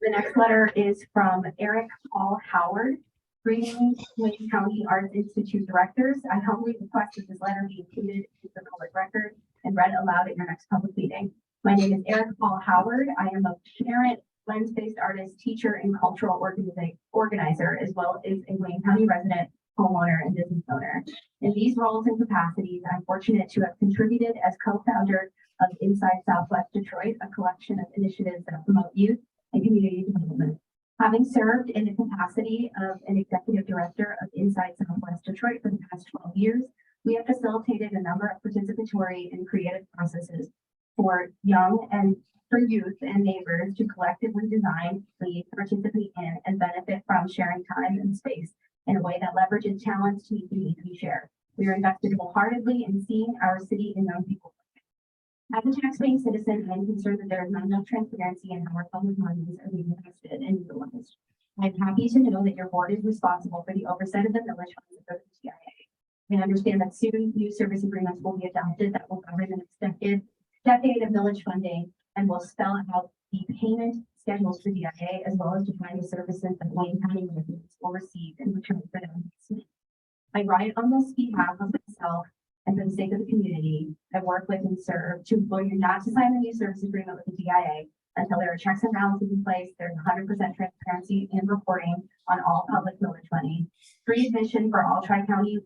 The next letter is from Eric Paul Howard. Greetings, Wayne County Arts Institute directors. I humbly request that this letter be included in the public record and read aloud at your next public meeting. My name is Erica Paul Howard. I am a parent, lens-based artist, teacher, and cultural organizer, as well as a Wayne County resident, homeowner, and business owner. In these roles and capacities, I'm fortunate to have contributed as co-founder of Inside Southwest Detroit, a collection of initiatives that promote youth and community development. Having served in the capacity of an executive director of Inside Southwest Detroit for the past 12 years, we have facilitated a number of participatory and creative processes for young and for youth and neighbors to collectively design, lead, participate in, and benefit from sharing time and space in a way that leverages talents to meet the needs we share. We are invested wholeheartedly in seeing our city and young people. As a taxpaying citizen, I'm concerned that there is not enough transparency in how our public monies are being invested and utilized. I'm happy to know that your board is responsible for the oversight of the village funds of the TIA. I understand that soon new service agreements will be adopted that will govern the next decade of village funding and will spell out the payment schedules for DIA, as well as define the services that Wayne County residents will receive in return for their investment. I write on this behalf of myself and for the sake of the community I work with and serve to implore you not to sign the new service agreement with the DIA until there are checks and balances in place. There's 100% transparency in reporting on all public village money. Free admission for all Tri-County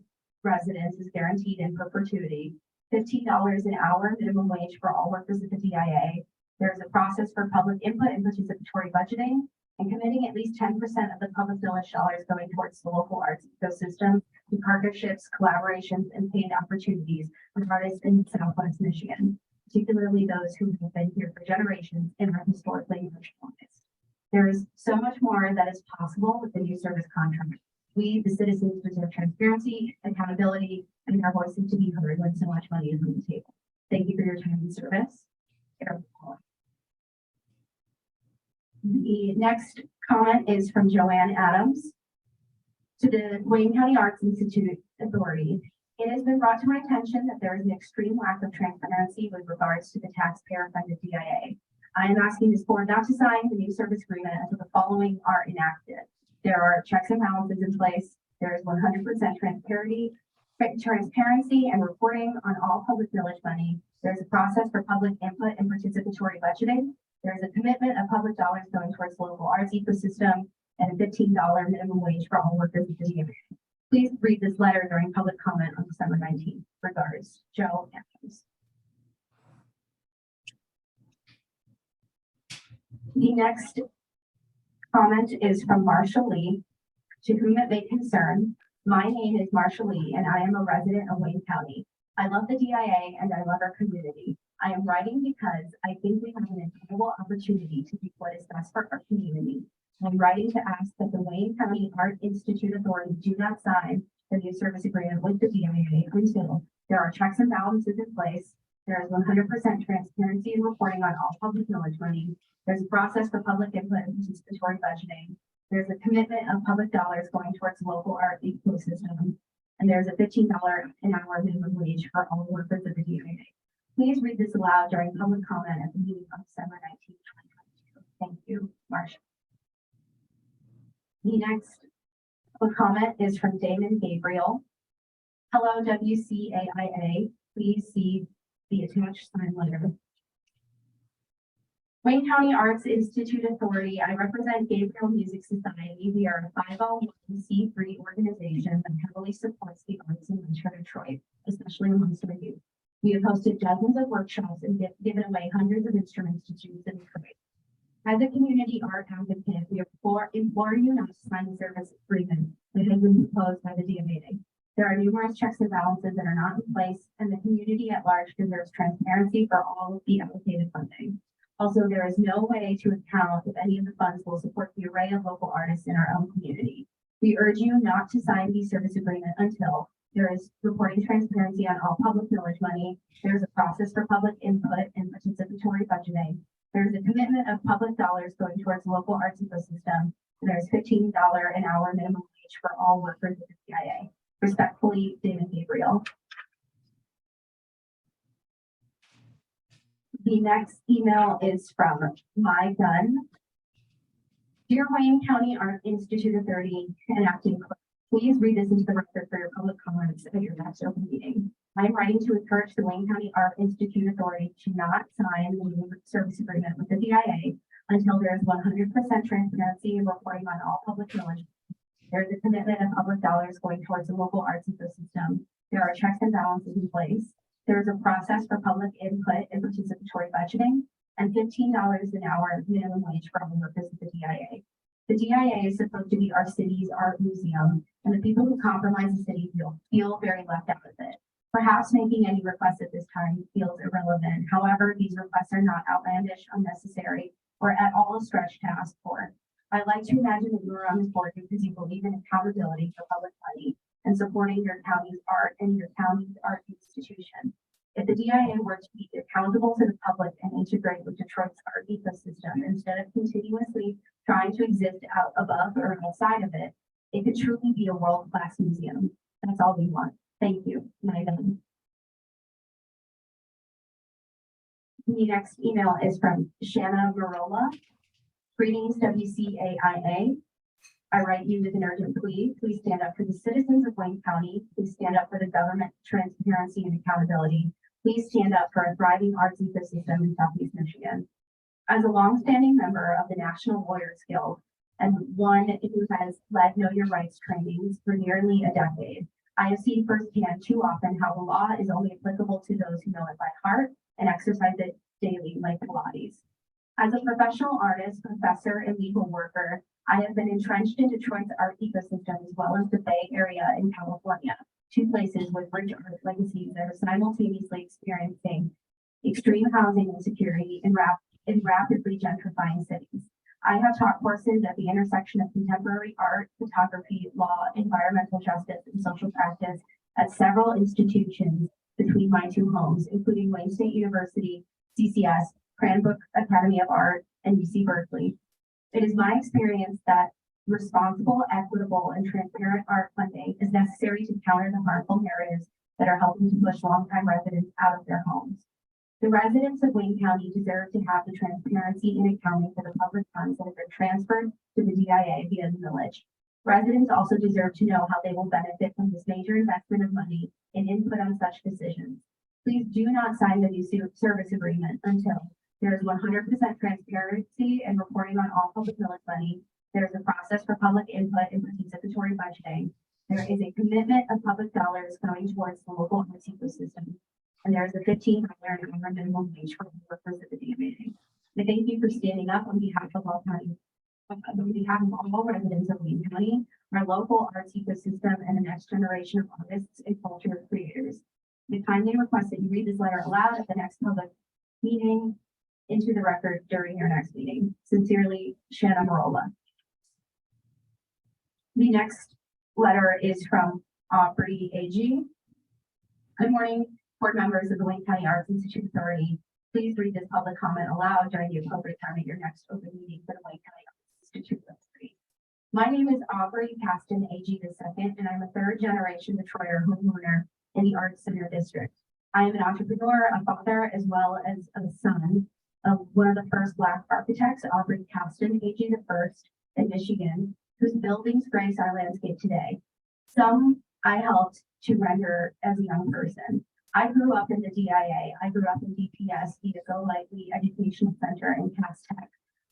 residents is guaranteed in perpetuity. $15 an hour minimum wage for all workers at the DIA. There's a process for public input and participatory budgeting, and committing at least 10% of the public village dollars going towards the local arts ecosystem to partnerships, collaborations, and paid opportunities with artists in Southwest Michigan, particularly those who have been here for generations and are historically marginalized. There is so much more that is possible with the new service contract. We, the citizens, deserve transparency, accountability, and our voices to be heard when so much money is on the table. Thank you for your time and service. Erica Paul. The next comment is from Joanne Adams. To the Wayne County Arts Institute Authority, it has been brought to my attention that there is an extreme lack of transparency with regards to the taxpayer-funded DIA. I am asking this board not to sign the new service agreement until the following are enacted. There are checks and balances in place. There is 100% transparency and reporting on all public village money. There's a process for public input and participatory budgeting. There's a commitment of public dollars going towards the local arts ecosystem and a $15 minimum wage for all workers at the DIA. Please read this letter during public comment on December 19th. Regards, Joe Adams. The next comment is from Marsha Lee, to whom it may concern. My name is Marsha Lee, and I am a resident of Wayne County. I love the DIA and I love our community. I am writing because I think we have an incredible opportunity to do what is best for our community. I'm writing to ask that the Wayne County Art Institute Authority do not sign the new service agreement with the DIA until there are checks and balances in place. There is 100% transparency in reporting on all public village money. There's a process for public input and participatory budgeting. There's a commitment of public dollars going towards local art ecosystem. And there's a $15 an hour minimum wage for all workers of the DIA. Please read this aloud during public comment at the meeting on December 19th, 2022. Thank you, Marsha. The next public comment is from Damon Gabriel. Hello, WCAIA. Please see the attached sign letter. Wayne County Arts Institute Authority. I represent Gabriel Music Society. We are a 501c3 organization that heavily supports the arts in Metro Detroit, especially amongst our youth. We have hosted dozens of workshops and given away hundreds of instruments to students in Detroit. As a community art advocate, we implore you not to sign the service agreement that has been proposed by the DMA. There are numerous checks and balances that are not in place, and the community at large deserves transparency for all of the allocated funding. Also, there is no way to account if any of the funds will support the array of local artists in our own community. We urge you not to sign the service agreement until there is reporting transparency on all public village money. There's a process for public input and participatory budgeting. There's a commitment of public dollars going towards the local arts ecosystem. And there's $15 an hour minimum wage for all workers at the CIA. Respectfully, David Gabriel. The next email is from My Gun. Dear Wayne County Art Institute Authority and Acting Clerk, Please read this into the record for your public comments at your next open meeting. I am writing to encourage the Wayne County Art Institute Authority to not sign the new service agreement with the DIA until there is 100% transparency and reporting on all public knowledge. There is a commitment of public dollars going towards the local arts ecosystem. There are checks and balances in place. There is a process for public input and participatory budgeting, and $15 an hour minimum wage for all workers at the DIA. The DIA is supposed to be our city's art museum, and the people who compromise the city feel very left out of it. Perhaps making any requests at this time feels irrelevant. However, these requests are not outlandish, unnecessary, or at all a stretch to ask for. I like to imagine that you are on this board because you believe in accountability for public money and supporting your county's art and your county's art institution. If the DIA were to be accountable to the public and integrate with Detroit's art ecosystem instead of continuously trying to exist out above or outside of it, it could truly be a world-class museum. That's all we want. Thank you. My done. The next email is from Shanna Marola. Greetings, WCAIA. I write you with an urgent plea. Please stand up for the citizens of Wayne County. Please stand up for the government transparency and accountability. Please stand up for a thriving arts ecosystem in Southeast Michigan. As a longstanding member of the National Lawyers Guild and one who has led Know Your Rights trainings for nearly a decade, I have seen firsthand too often how the law is only applicable to those who know it by heart and exercise it daily like Pilates. As a professional artist, professor, and legal worker, I have been entrenched in Detroit's art ecosystem as well as the Bay Area in California, two places with rich art legacies that are simultaneously experiencing extreme housing insecurity in rapidly gentrifying cities. I have taught courses at the intersection of contemporary art, photography, law, environmental justice, and social practice at several institutions between my two homes, including Wayne State University, CCS, Cranbrook Academy of Art, and UC Berkeley. It is my experience that responsible, equitable, and transparent art funding is necessary to counter the harmful narratives that are helping to push longtime residents out of their homes. The residents of Wayne County deserve to have the transparency in accounting for the public funds that have been transferred to the DIA via the millage. Residents also deserve to know how they will benefit from this major investment of money and input on such decisions. Please do not sign the new service agreement until there is 100% transparency and reporting on all public millage money. There is a process for public input and participatory budgeting. There is a commitment of public dollars going towards the local arts ecosystem. And there is a $15 an hour minimum wage for workers at the DMA. I thank you for standing up on behalf of all county, on behalf of all residents of Wayne County, our local arts ecosystem, and the next generation of artists and culture creators. We kindly request that you read this letter aloud at the next public meeting into the record during your next meeting. Sincerely, Shanna Marola. The next letter is from Aubrey AG. Good morning, board members of the Wayne County Arts Institute Authority. Please read this public comment aloud during the appropriate time at your next open meeting for the Wayne County Arts Institute Authority. My name is Aubrey Caston AG II, and I'm a third generation Detroiter homeowner in the Arts Center District. I am an entrepreneur, a father, as well as a son of one of the first Black architects, Aubrey Caston AG I in Michigan, whose buildings grace our landscape today. Some I helped to render as a young person. I grew up in the DIA. I grew up in DPS, the Go Lightly Educational Center in Cass Tech.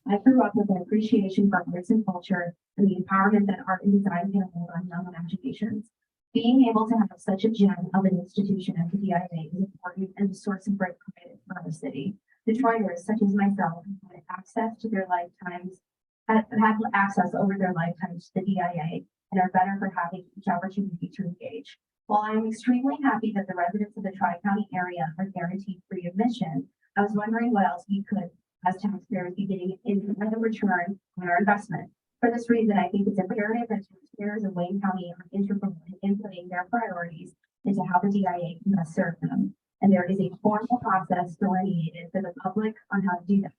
I grew up with an appreciation for arts and culture and the empowerment that art and design can hold on young imaginations. Being able to have such a gem of an institution as the DIA is important and a source of great pride for our city. Detroiters, such as myself, have had access to their lifetimes, have access over their lifetimes to the DIA and are better for having each opportunity to engage. While I am extremely happy that the residents of the Tri-County area are guaranteed free admission, I was wondering what else we could, as taxpayers, be getting in return on our investment. For this reason, I think it's imperative that taxpayers of Wayne County are integral in inputting their priorities into how the DIA can best serve them. And there is a formal process delineated for the public on how to do that.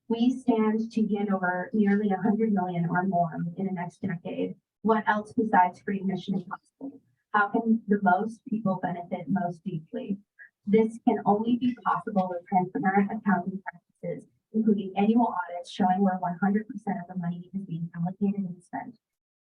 We stand to hand over nearly $100 million or more in the next decade. What else besides free admission is possible? How can the most people benefit most deeply? This can only be possible with transparent accounting practices, including annual audits showing where 100% of the money is being allocated and spent.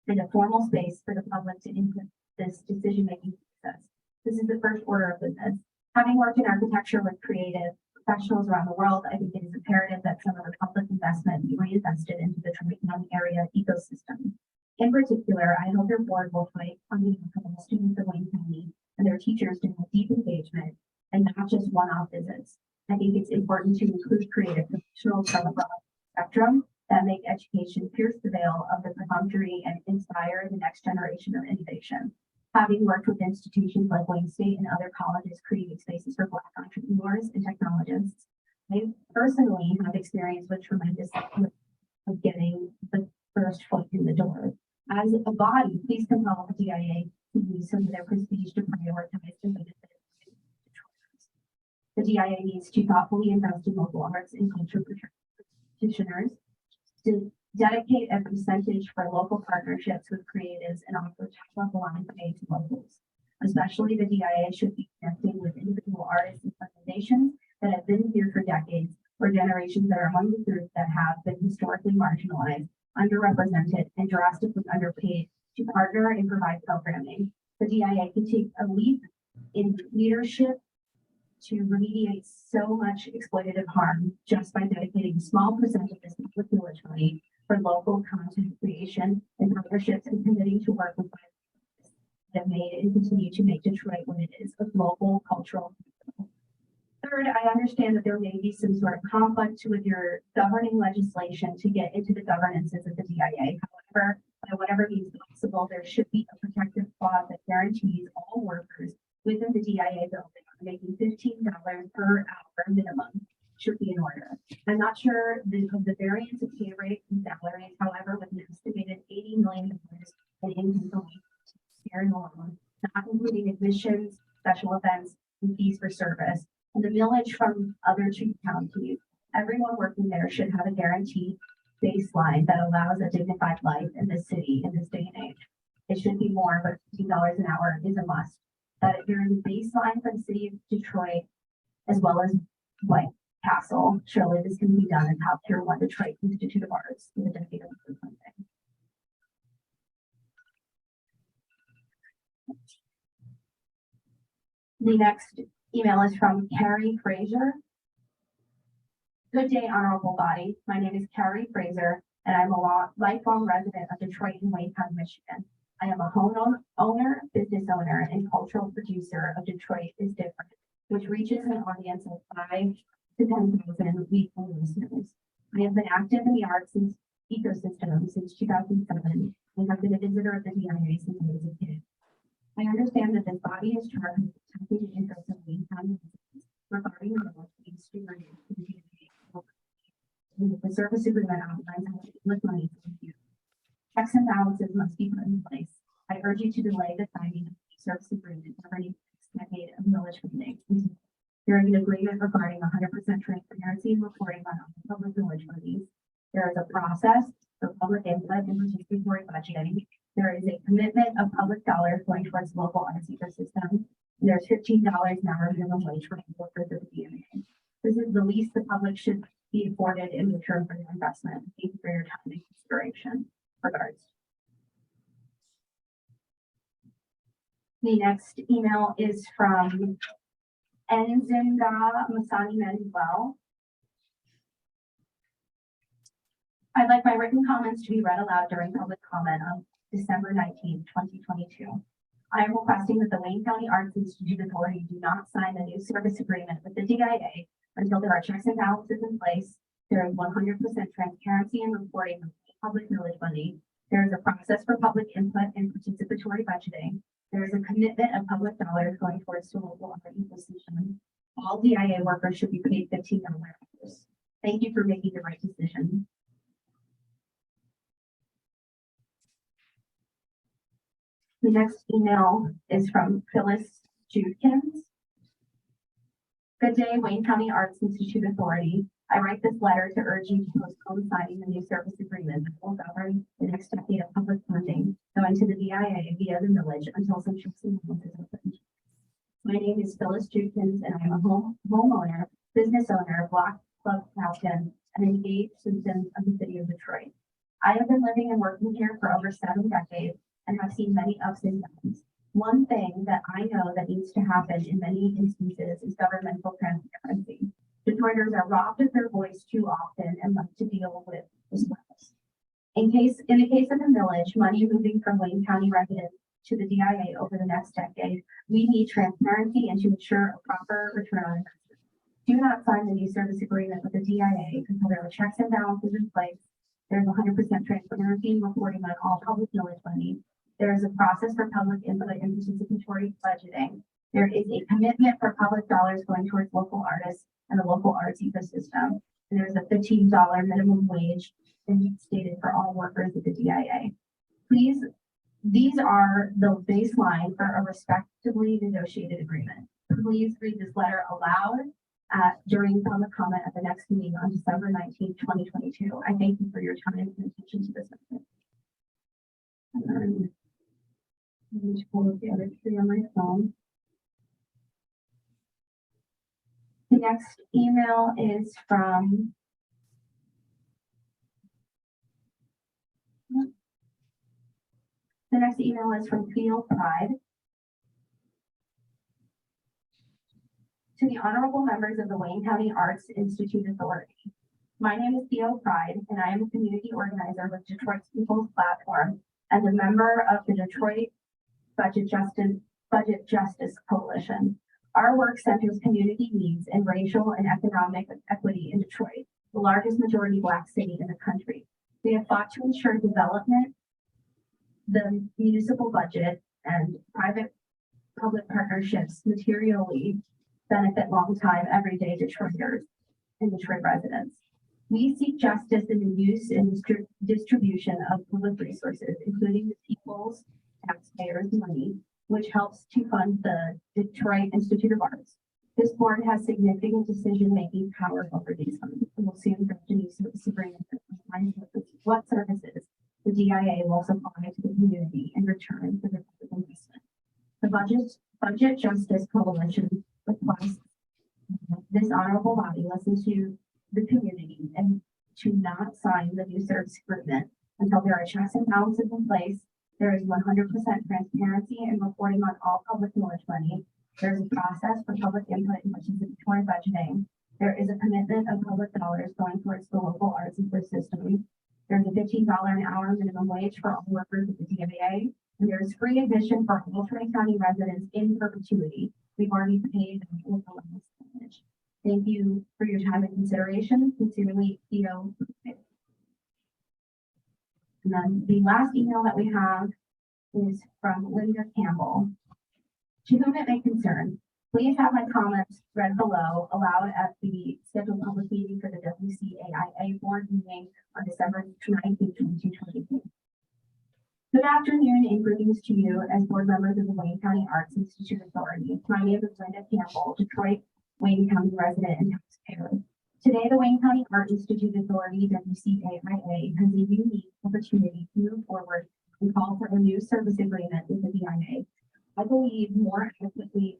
and a formal space for the public to input this decision-making process. This is the first order of business. Having worked in architecture with creative professionals around the world, I think it is imperative that some of the public investment be reinvested into the Tri-County area ecosystem. In particular, I hope your board will fight on behalf of all students of Wayne County and their teachers to have deep engagement and not just one-off visits. I think it's important to include creative professionals from a broad spectrum that make education pierce the veil of the perfunctory and inspire the next generation of innovation. Having worked with institutions like Wayne State and other colleges creating spaces for Black entrepreneurs and technologists, I personally have experience with tremendous of getting the first foot in the door. As a body, please compel the DIA to use some of their prestige to prioritize the benefit. The DIA needs to thoughtfully invest in local arts and culture practitioners, to dedicate a percentage for local partnerships with creatives and offer top-level line pay to locals. Especially the DIA should be connecting with individual artists and organizations that have been here for decades, or generations that are among the groups that have been historically marginalized, underrepresented, and drastically underpaid to partner and provide programming. The DIA can take a leap in leadership to remediate so much exploitative harm just by dedicating a small percentage of this public village money for local content creation and partnerships, and committing to work with that have made and continue to make Detroit what it is, a global cultural capital. Third, I understand that there may be some sort of conflict with your governing legislation to get into the governances of the DIA. However, by whatever means possible, there should be a protective clause that guarantees all workers within the DIA building making $15 per hour minimum should be in order. I'm not sure of the variance of pay rates and salaries, however, with an estimated $80 million in income here alone, not including admissions, special events, and fees for service, and the millage from other two counties, everyone working there should have a guaranteed baseline that allows a dignified life in this city in this day and age. It should be more, but $15 an hour is a must. That there is a baseline for the city of Detroit as well as White Castle. Surely this can be done in top tier 1 Detroit Institute of Arts with a decade of funding. The next email is from Carrie Fraser. Good day, honorable body. My name is Carrie Fraser, and I'm a lifelong resident of Detroit and Wayne County, Michigan. I am a owner, business owner, and cultural producer of Detroit is Different, which reaches an audience of 5 to 10,000 weekly listeners. I have been active in the arts ecosystem since 2007 and have been a visitor of the DIA since I was a kid. I understand that this body is charged with protecting the interests of Wayne County residents regarding the laws being stewarded to the DIA. The service agreement outlines how to with money for you. Checks and balances must be put in place. I urge you to delay the signing of the service agreement governing the next decade of millage funding. There is an agreement regarding 100% transparency and reporting on public millage monies. There is a process for public input and participatory budgeting. There is a commitment of public dollars going towards local arts ecosystem. And there's $15 an hour minimum wage for workers of the DMA. This is the least the public should be afforded in return for their investment. Thank you for your time and consideration. Regards. The next email is from Nzinga Masani Manuel. I'd like my written comments to be read aloud during public comment on December 19th, 2022. I am requesting that the Wayne County Arts Institute Authority do not sign the new service agreement with the DIA until there are checks and balances in place. There is 100% transparency and reporting of public millage money. There is a process for public input and participatory budgeting. There is a commitment of public dollars going towards the local art ecosystem. All DIA workers should be paid $15 hours. Thank you for making the right decision. The next email is from Phyllis Judkins. Good day, Wayne County Arts Institute Authority. I write this letter to urge you to postpone signing the new service agreement that will govern the next decade of public funding going to the DIA via the millage until some checks and balances are opened. My name is Phyllis Judkins, and I am a homeowner, business owner, Block Club captain, and engaged citizen of the city of Detroit. I have been living and working here for over 7 decades and have seen many ups and downs. One thing that I know that needs to happen in many instances is governmental transparency. Detroiters are robbed of their voice too often and left to deal with the stress. In the case of the village, money moving from Wayne County residents to the DIA over the next decade, we need transparency and to ensure a proper return on investment. Do not sign the new service agreement with the DIA until there are checks and balances in place. There's 100% transparency and reporting on all public village money. There is a process for public input and participatory budgeting. There is a commitment for public dollars going towards local artists and the local arts ecosystem. And there's a $15 minimum wage stated for all workers at the DIA. Please, these are the baseline for a respectably negotiated agreement. Please read this letter aloud during public comment at the next meeting on December 19th, 2022. I thank you for your time and attention to this. I'm going to pull up the other 3 on my phone. The next email is from Theo Pride. To the honorable members of the Wayne County Arts Institute Authority. My name is Theo Pride, and I am a community organizer with Detroit's People's Platform and a member of the Detroit Budget Justice Coalition. Our work centers community needs and racial and economic equity in Detroit, the largest majority Black city in the country. We have fought to ensure development, the municipal budget, and private-public partnerships materially benefit long-time, everyday Detroiters and Detroit residents. We seek justice in the use and distribution of public resources, including the people's taxpayers' money, which helps to fund the Detroit Institute of Arts. This board has significant decision-making power over these funds and will soon draft a new service agreement that defines what services the DIA will supply to the community in return for their public investment. The Budget Justice Coalition requests this honorable body listen to the community and to not sign the new service agreement until there are checks and balances in place. There is 100% transparency and reporting on all public village money. There is a process for public input and participatory budgeting. There is a commitment of public dollars going towards the local arts ecosystem. There's a $15 an hour minimum wage for all workers at the DIA. And there is free admission for all Tri-County residents in perpetuity. We've already paid with the last pledge. Thank you for your time and consideration. Sincerely, Theo. And then the last email that we have is from Linda Campbell. To whom it may concern, please have my comments read below aloud at the scheduled public meeting for the WCAIA board meeting on December 19th, 2022. Good afternoon and greetings to you as board members of the Wayne County Arts Institute Authority. My name is Linda Campbell, Detroit Wayne County resident and taxpayer. Today, the Wayne County Art Institute Authority, WCAIA, has a unique opportunity to move forward and call for a new service agreement with the DIA. I believe more adequately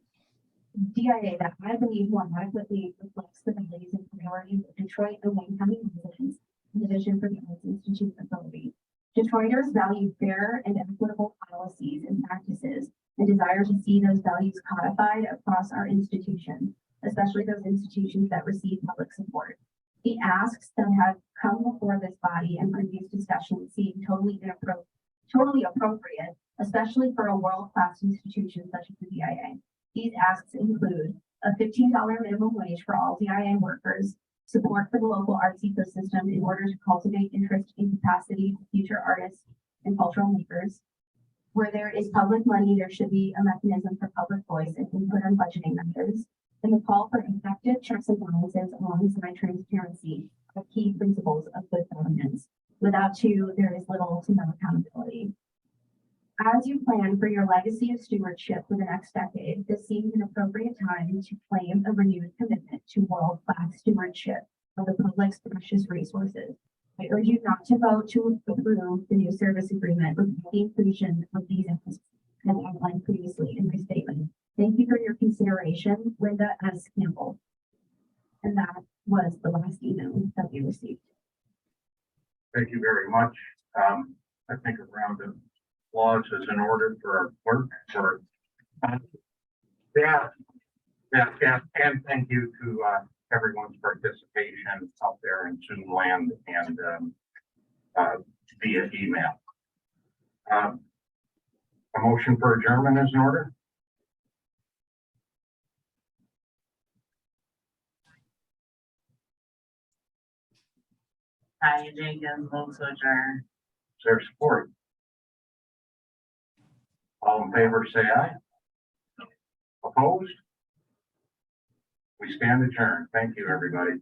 reflects the values and priorities of Detroit and Wayne County residents and the vision for the Arts Institute Authority. Detroiters value fair and equitable policies and practices and desire to see those values codified across our institutions, especially those institutions that receive public support. The asks that have come before this body in previous discussions seem totally appropriate, especially for a world-class institution such as the DIA. These asks include a $15 minimum wage for all DIA workers, support for the local arts ecosystem in order to cultivate interest and capacity for future artists and cultural makers. Where there is public money, there should be a mechanism for public voice and input on budgeting matters. And the call for effective checks and balances alongside transparency are key principles of good governance. Without two, there is little to no accountability. As you plan for your legacy of stewardship for the next decade, this seems an appropriate time to claim a renewed commitment to world-class stewardship of the public's precious resources. I urge you not to vote to approve the new service agreement without the inclusion of these emphases as outlined previously in my statement. Thank you for your consideration, Linda S. Campbell. And that was the last email that we received. Thank you very much. I think a round of applause is in order for our clerk for. Yeah, and thank you to everyone's participation out there in Zoom land and via email. A motion for adjournment is in order. Tanya Jenkins, vote to adjourn. Is there support? All in favor, say aye. Opposed? We stand adjourned. Thank you, everybody.